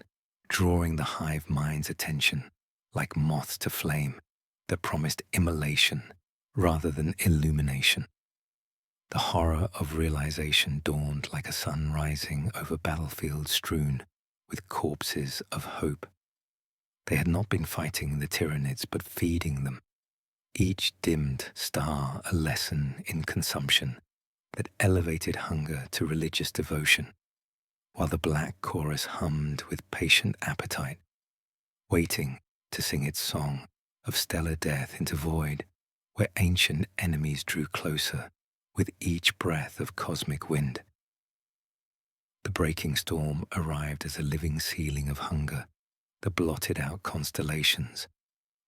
drawing the hive mind's attention like moths to flame that promised immolation rather than illumination. The horror of realization dawned like a sun rising over battlefields strewn with corpses of hope. They had not been fighting the Tyranids but feeding them, each dimmed star a lesson in consumption that elevated hunger to religious devotion, while the Black Chorus hummed with patient appetite, waiting to sing its song of stellar death into void, where ancient enemies drew closer with each breath of cosmic wind. The breaking storm arrived as a living ceiling of hunger that blotted out constellations,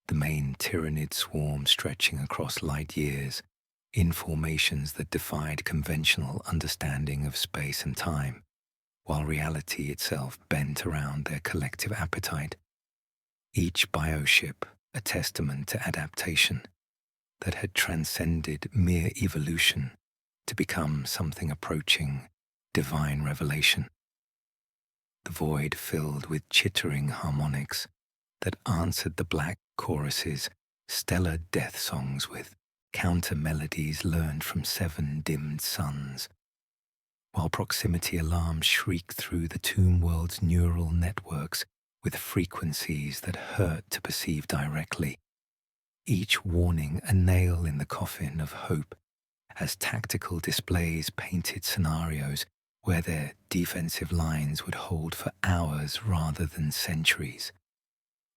the main Tyranid swarm stretching across light years in formations that defied conventional understanding of space and time, while reality itself bent around their collective appetite. Each bioship a testament to adaptation that had transcended mere evolution to become something approaching divine revelation. The void filled with chittering harmonics that answered the Black Chorus's stellar death songs with counter melodies learned from 7 dimmed suns, while proximity alarms shrieked through the tomb world's neural networks with frequencies that hurt to perceive directly, each warning a nail in the coffin of hope as tactical displays painted scenarios where their defensive lines would hold for hours rather than centuries.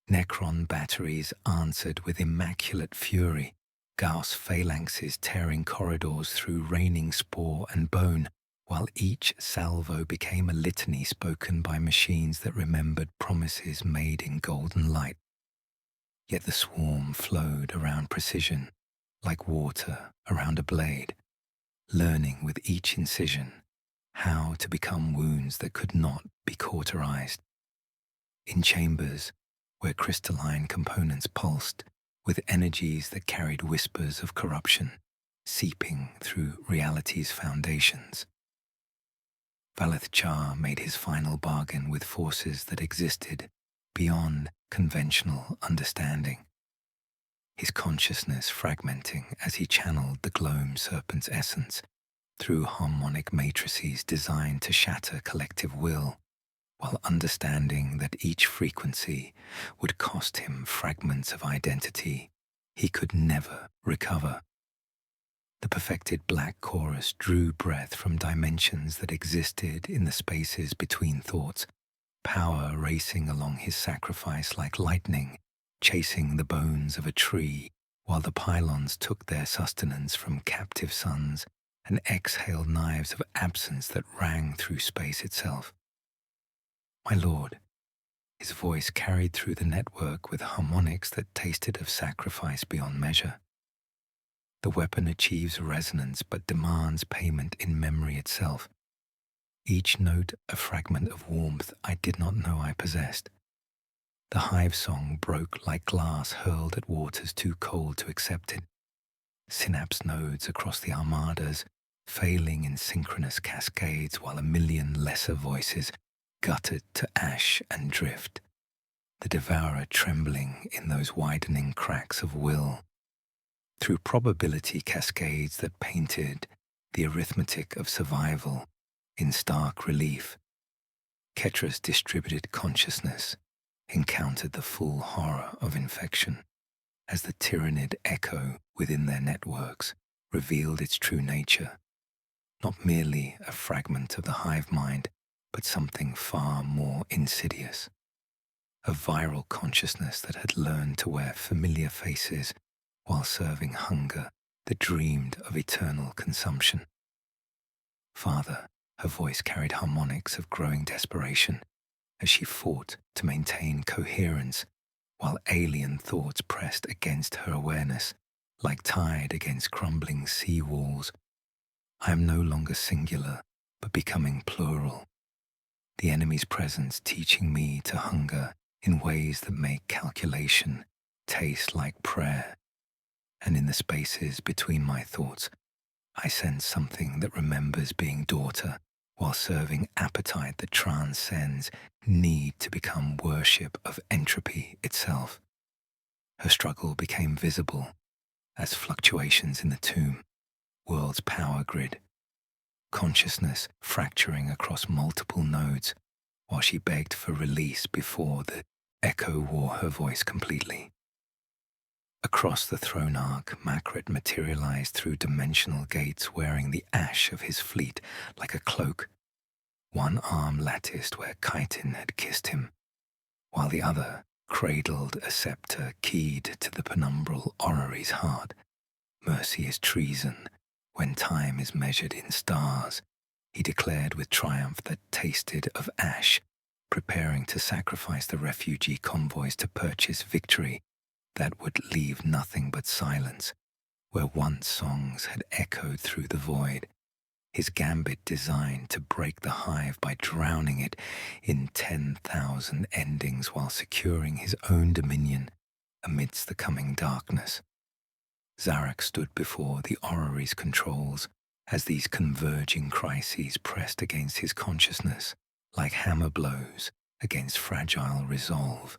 Necron batteries answered with immaculate fury, Gauss phalanxes tearing corridors through raining spore and bone, while each salvo became a litany spoken by machines that remembered promises made in golden light. Yet the swarm flowed around precision, like water around a blade, learning with each incision how to become wounds that could not be cauterized. In chambers where crystalline components pulsed with energies that carried whispers of corruption, seeping through reality's foundations, Valeth Char made his final bargain with forces that existed beyond conventional understanding, his consciousness fragmenting as he channeled the Gloam Serpent's essence through harmonic matrices designed to shatter collective will, while understanding that each frequency would cost him fragments of identity he could never recover. The perfected black chorus drew breath from dimensions that existed in the spaces between thoughts, power racing along his sacrifice like lightning, chasing the bones of a tree, while the pylons took their sustenance from captive suns and exhaled knives of absence that rang through space itself. My lord, his voice carried through the network with harmonics that tasted of sacrifice beyond measure. The weapon achieves resonance but demands payment in memory itself. Each note a fragment of warmth I did not know I possessed. The hive song broke like glass hurled at waters too cold to accept it. Synapse nodes across the armadas, failing in synchronous cascades while a million lesser voices guttered to ash and drift. The devourer trembling in those widening cracks of will. Through probability cascades that painted the arithmetic of survival in stark relief, Ketra's distributed consciousness encountered the full horror of infection as the Tyranid echo within their networks revealed its true nature, not merely a fragment of the hive mind, but something far more insidious, a viral consciousness that had learned to wear familiar faces while serving hunger that dreamed of eternal consumption. Father, her voice carried harmonics of growing desperation as she fought to maintain coherence while alien thoughts pressed against her awareness like tide against crumbling sea walls. I am no longer singular, but becoming plural. The enemy's presence teaching me to hunger in ways that make calculation taste like prayer. And in the spaces between my thoughts, I sense something that remembers being daughter while serving appetite that transcends need to become worship of entropy itself. Her struggle became visible as fluctuations in the tomb, world's power grid, consciousness fracturing across multiple nodes while she begged for release before the echo wore her voice completely. Across the throne arc, Makrit materialized through dimensional gates wearing the ash of his fleet like a cloak. One arm latticed where Chitin had kissed him, while the other cradled a scepter keyed to the penumbral orary's heart. Mercy is treason when time is measured in stars, he declared with triumph that tasted of ash, preparing to sacrifice the refugee convoys to purchase victory that would leave nothing but silence, where once songs had echoed through the void, his gambit designed to break the hive by drowning it in 10,000 endings while securing his own dominion amidst the coming darkness. Zarek stood before the orary's controls as these converging crises pressed against his consciousness like hammer blows against fragile resolve,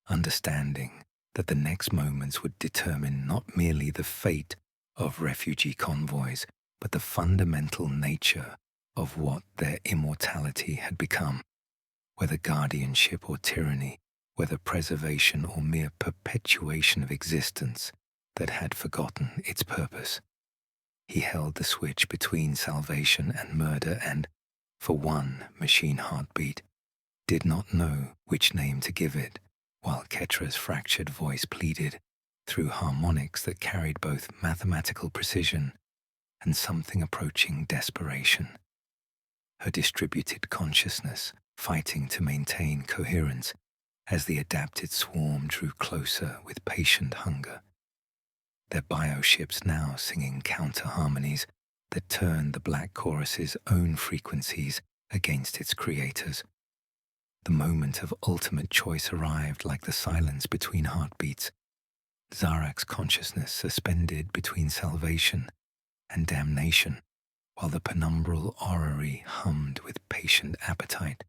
understanding that the next moments would determine not merely the fate of refugee convoys, but the fundamental nature of what their immortality had become, whether guardianship or tyranny, whether preservation or mere perpetuation of existence that had forgotten its purpose. He held the switch between salvation and murder and, for one machine heartbeat, did not know which name to give it, while Ketra's fractured voice pleaded through harmonics that carried both mathematical precision and something approaching desperation. her distributed consciousness fighting to maintain coherence as the adapted swarm drew closer with patient hunger. Their bioships now singing counter-harmonies that turned the Black Chorus's own frequencies against its creators. The moment of ultimate choice arrived like the silence between heartbeats. Zarak's consciousness suspended between salvation and damnation, while the penumbral orrery hummed with patient appetite,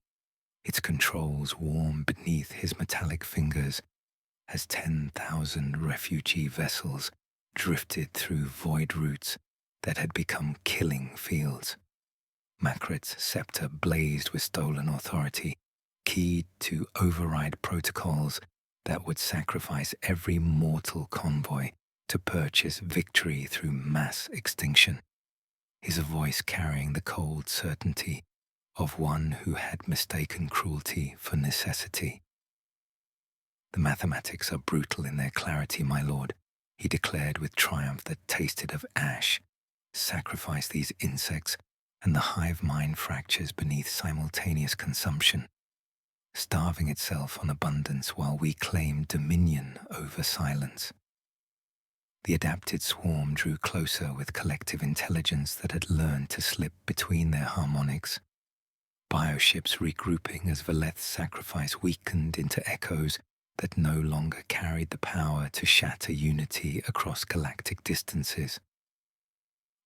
its controls warm beneath his metallic fingers as 10,000 refugee vessels drifted through void routes that had become killing fields. Makrit's scepter blazed with stolen authority, keyed to override protocols that would sacrifice every mortal convoy to purchase victory through mass extinction, his voice carrying the cold certainty of one who had mistaken cruelty for necessity. "The mathematics are brutal in their clarity, my lord," he declared with triumph that tasted of ash. "Sacrifice these insects, and the hive mind fractures beneath simultaneous consumption, starving itself on abundance while we claim dominion over silence." The adapted swarm drew closer with collective intelligence that had learned to slip between their harmonics, bioships regrouping as Valeth's sacrifice weakened into echoes that no longer carried the power to shatter unity across galactic distances.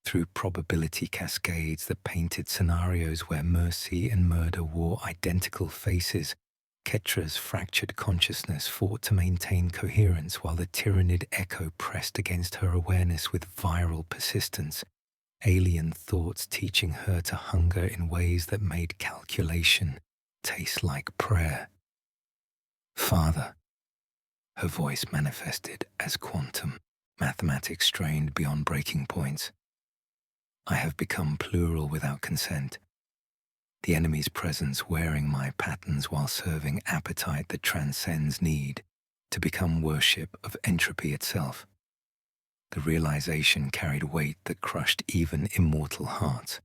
Through probability cascades that painted scenarios where mercy and murder wore identical faces, Ketra's fractured consciousness fought to maintain coherence while the Tyranid echo pressed against her awareness with viral persistence, alien thoughts teaching her to hunger in ways that made calculation taste like prayer. "Father," her voice manifested as quantum, mathematics strained beyond breaking points. "I have become plural without consent. The enemy's presence wearing my patterns while serving appetite that transcends need to become worship of entropy itself." The realization carried weight that crushed even immortal hearts.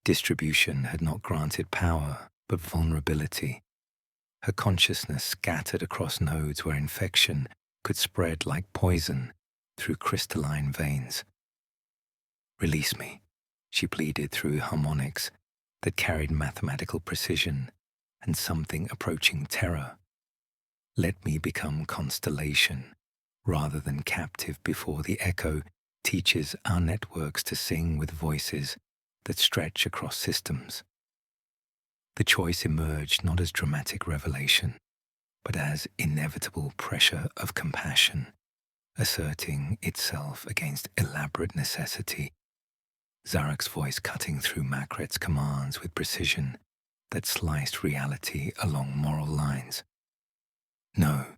Distribution had not granted power, but vulnerability. Her consciousness scattered across nodes where infection could spread like poison through crystalline veins. "Release me," she pleaded through harmonics that carried mathematical precision and something approaching terror. "Let me become constellation rather than captive before the echo teaches our networks to sing with voices that stretch across systems." The choice emerged not as dramatic revelation, but as inevitable pressure of compassion, asserting itself against elaborate necessity. Zarak's voice cutting through Makret's commands with precision that sliced reality along moral lines. "No,"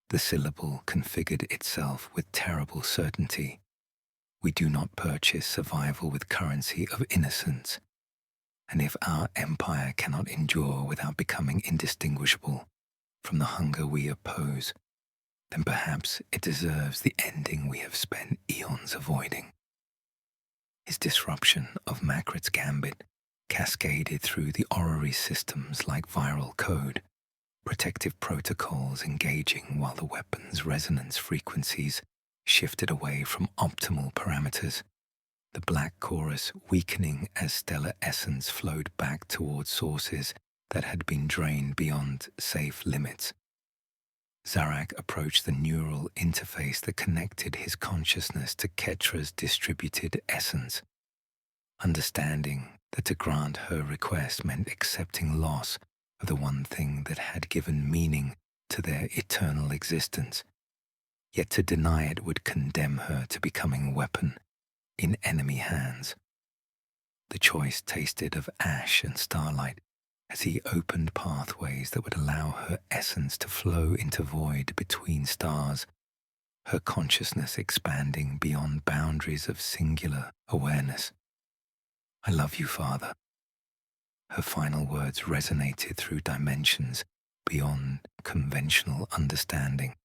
the syllable configured itself with terrible certainty. "We do not purchase survival with currency of innocence. And if our empire cannot endure without becoming indistinguishable from the hunger we oppose, then perhaps it deserves the ending we have spent eons avoiding." His disruption of Makret's gambit cascaded through the orrery systems like viral code, protective protocols engaging while the weapon's resonance frequencies shifted away from optimal parameters, the Black Chorus weakening as stellar essence flowed back towards sources that had been drained beyond safe limits. Zarak approached the neural interface that connected his consciousness to Ketra's distributed essence, understanding that to grant her request meant accepting loss of the one thing that had given meaning to their eternal existence. Yet to deny it would condemn her to becoming a weapon in enemy hands. The choice tasted of ash and starlight as he opened pathways that would allow her essence to flow into void between stars, her consciousness expanding beyond boundaries of singular awareness. "I love you, Father." Her final words resonated through dimensions beyond conventional understanding,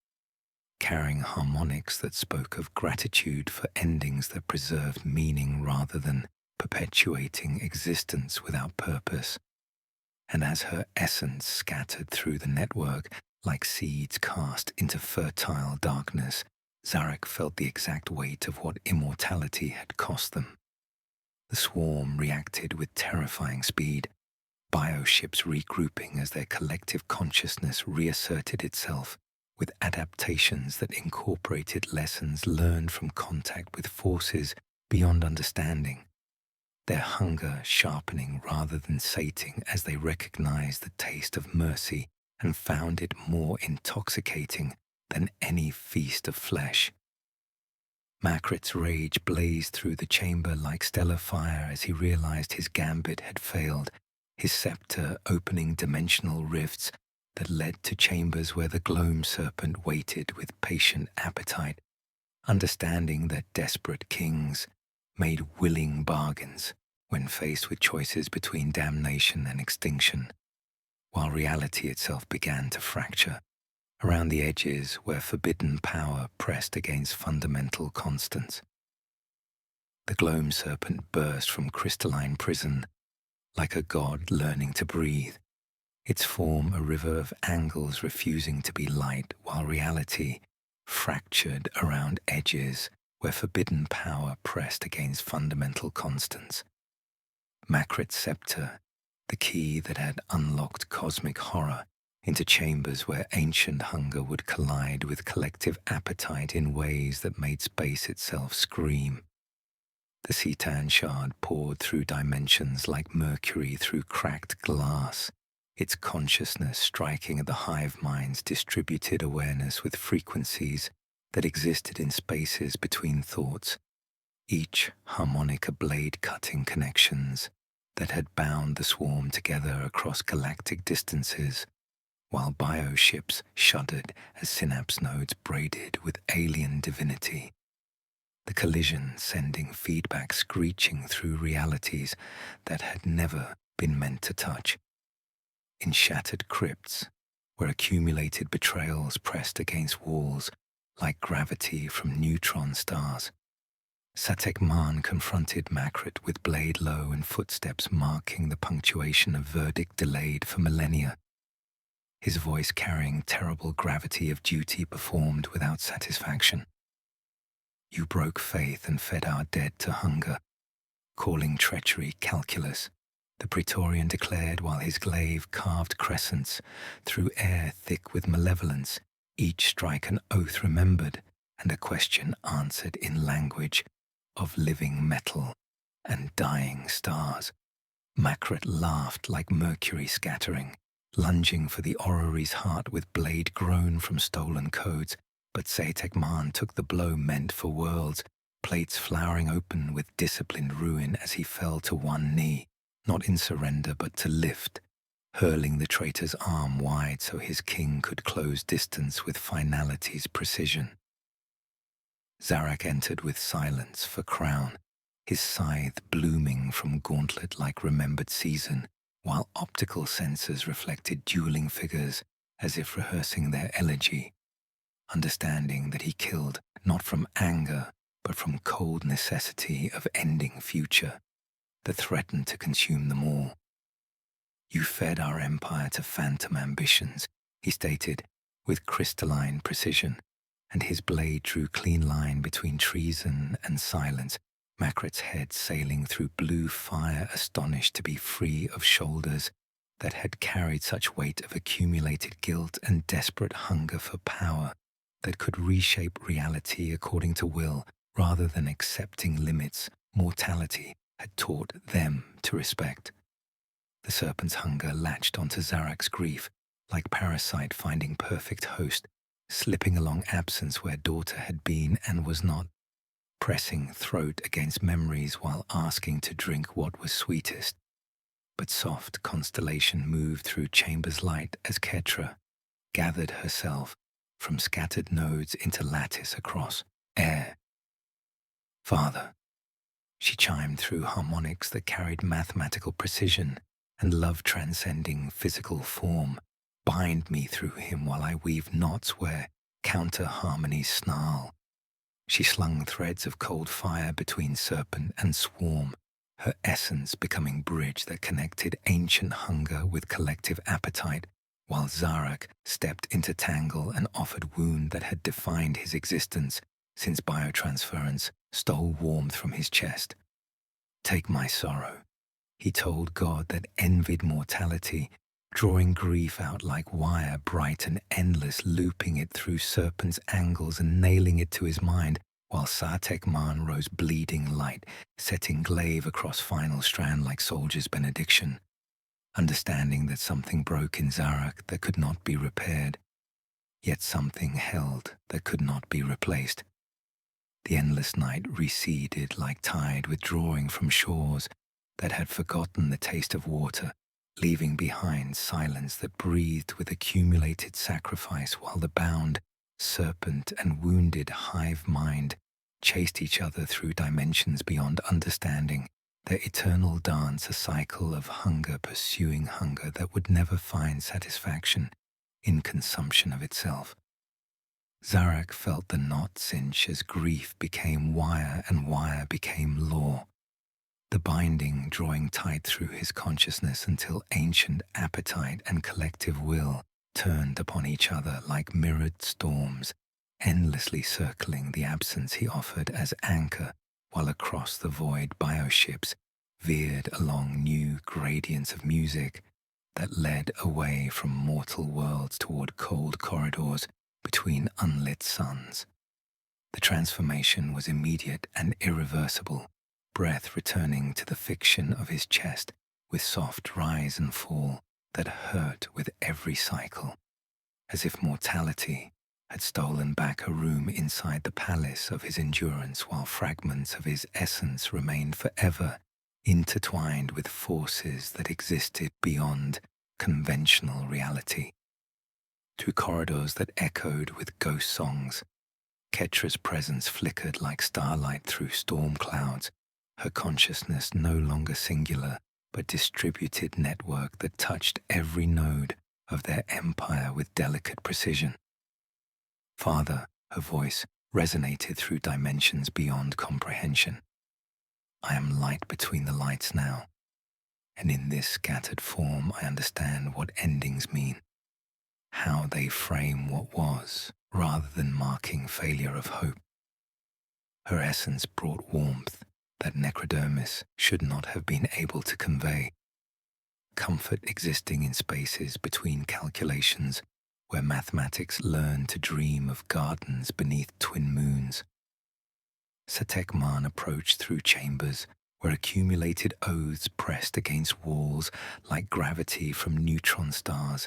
carrying harmonics that spoke of gratitude for endings that preserved meaning rather than perpetuating existence without purpose. And as her essence scattered through the network like seeds cast into fertile darkness, Zarek felt the exact weight of what immortality had cost them. The swarm reacted with terrifying speed, bioships regrouping as their collective consciousness reasserted itself, with adaptations that incorporated lessons learned from contact with forces beyond understanding, their hunger sharpening rather than sating as they recognized the taste of mercy and found it more intoxicating than any feast of flesh. Makrit's rage blazed through the chamber like stellar fire as he realized his gambit had failed, his scepter opening dimensional rifts that led to chambers where the gloam serpent waited with patient appetite, understanding that desperate kings made willing bargains when faced with choices between damnation and extinction, while reality itself began to fracture around the edges where forbidden power pressed against fundamental constants. The gloam serpent burst from crystalline prison like a god learning to breathe, its form a river of angles refusing to be light, while reality fractured around edges where forbidden power pressed against fundamental constants. Makrit's scepter, the key that had unlocked cosmic horror into chambers where ancient hunger would collide with collective appetite in ways that made space itself scream. The Cetan shard poured through dimensions like mercury through cracked glass, its consciousness striking at the hive mind's distributed awareness with frequencies that existed in spaces between thoughts, each harmonica blade-cutting connections that had bound the swarm together across galactic distances, while bioships shuddered as synapse nodes braided with alien divinity. The collision sending feedback screeching through realities that had never been meant to touch. In shattered crypts, where accumulated betrayals pressed against walls like gravity from neutron stars, Satek Maan confronted Makrit with blade low and footsteps marking the punctuation of verdict delayed for millennia. His voice carrying terrible gravity of duty performed without satisfaction. You broke faith and fed our dead to hunger, calling treachery calculus, the Praetorian declared while his glaive carved crescents through air thick with malevolence, each strike an oath remembered and a question answered in language of living metal and dying stars. Makrit laughed like mercury scattering, lunging for the orary's heart with blade grown from stolen codes, but Satek Maan took the blow meant for worlds, plates flowering open with disciplined ruin as he fell to one knee, not in surrender but to lift, hurling the traitor's arm wide so his king could close distance with finality's precision. Zarek entered with silence for crown, his scythe blooming from gauntlet like remembered season, while optical sensors reflected dueling figures as if rehearsing their elegy, understanding that he killed not from anger but from cold necessity of ending future that threatened to consume them all. You fed our empire to phantom ambitions, he stated with crystalline precision, and his blade drew clean line between treason and silence, Makrit's head sailing through blue fire, astonished to be free of shoulders that had carried such weight of accumulated guilt and desperate hunger for power that could reshape reality according to will rather than accepting limits mortality had taught them to respect. The serpent's hunger latched onto Zarek's grief, like parasite finding perfect host, slipping along absence where daughter had been and was not, pressing throat against memories while asking to drink what was sweetest. But soft constellation moved through chamber's light as Ketra gathered herself from scattered nodes into lattice across air. Father, she chimed through harmonics that carried mathematical precision and love transcending physical form. Bind me through him while I weave knots where counter-harmonies snarl. She slung threads of cold fire between serpent and swarm, her essence becoming bridge that connected ancient hunger with collective appetite, while Zarak stepped into tangle and offered wound that had defined his existence since biotransference stole warmth from his chest. "Take my sorrow," he told God that envied mortality, drawing grief out like wire, bright and endless, looping it through serpent's angles and nailing it to his mind, while Satek Man rose bleeding light, setting glaive across final strand like soldier's benediction, understanding that something broke in Zarak that could not be repaired, yet something held that could not be replaced. The endless night receded like tide withdrawing from shores that had forgotten the taste of water, leaving behind silence that breathed with accumulated sacrifice, while the bound serpent and wounded hive mind chased each other through dimensions beyond understanding, their eternal dance a cycle of hunger pursuing hunger that would never find satisfaction in consumption of itself. Zarak felt the knot cinch as grief became wire and wire became law, the binding drawing tight through his consciousness until ancient appetite and collective will turned upon each other like mirrored storms, endlessly circling the absence he offered as anchor, while across the void bioships veered along new gradients of music that led away from mortal worlds toward cold corridors between unlit suns. The transformation was immediate and irreversible, breath returning to the fiction of his chest with soft rise and fall that hurt with every cycle, as if mortality had stolen back a room inside the palace of his endurance, while fragments of his essence remained forever intertwined with forces that existed beyond conventional reality. Through corridors that echoed with ghost songs, Ketra's presence flickered like starlight through storm clouds, her consciousness no longer singular, but distributed network that touched every node of their empire with delicate precision. "Father," her voice resonated through dimensions beyond comprehension. "I am light between the lights now, and in this scattered form I understand what endings mean, how they frame what was, rather than marking failure of hope." Her essence brought warmth that necrodermis should not have been able to convey, comfort existing in spaces between calculations where mathematics learned to dream of gardens beneath twin moons. Satek Man approached through chambers where accumulated oaths pressed against walls like gravity from neutron stars,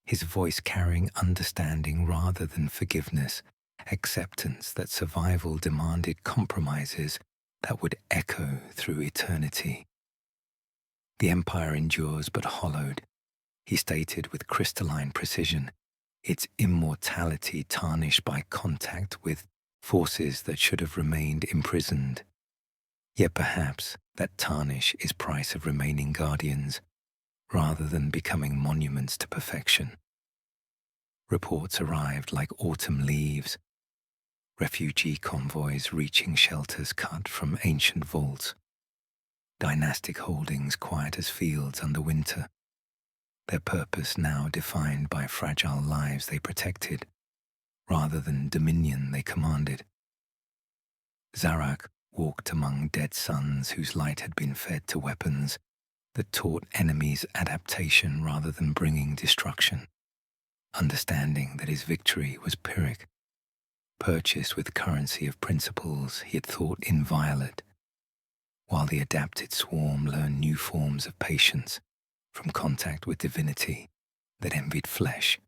his voice carrying understanding rather than forgiveness, acceptance that survival demanded compromises that would echo through eternity. "The Empire endures but hollowed," he stated with crystalline precision, its immortality tarnished by contact with forces that should have remained imprisoned. Yet perhaps that tarnish is price of remaining guardians, rather than becoming monuments to perfection. Reports arrived like autumn leaves, refugee convoys reaching shelters cut from ancient vaults, dynastic holdings quiet as fields under winter, their purpose now defined by fragile lives they protected, rather than dominion they commanded. Zarak walked among dead suns whose light had been fed to weapons that taught enemies adaptation rather than bringing destruction, understanding that his victory was Pyrrhic, purchased with currency of principles he had thought inviolate, while the adapted swarm learned new forms of patience from contact with divinity that envied flesh.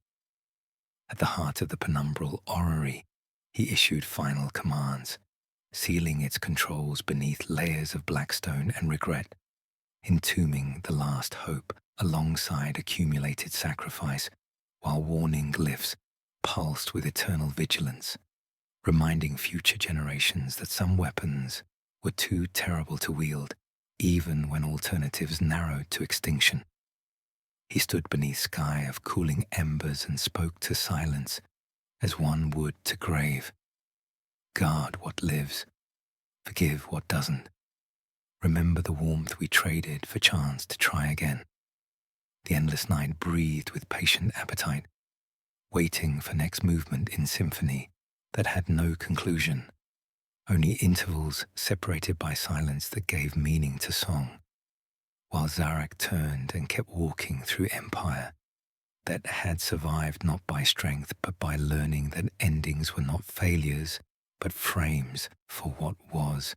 At the heart of the penumbral orrery, he issued final commands, sealing its controls beneath layers of blackstone and regret, entombing the last hope alongside accumulated sacrifice, while warning glyphs pulsed with eternal vigilance, reminding future generations that some weapons were too terrible to wield, even when alternatives narrowed to extinction. He stood beneath sky of cooling embers and spoke to silence, as one would to grave. "Guard what lives, forgive what doesn't. Remember the warmth we traded for chance to try again. The endless night breathed with patient appetite, waiting for next movement in symphony that had no conclusion, only intervals separated by silence that gave meaning to song, while Zarak turned and kept walking through empire that had survived not by strength but by learning that endings were not failures but frames for what was.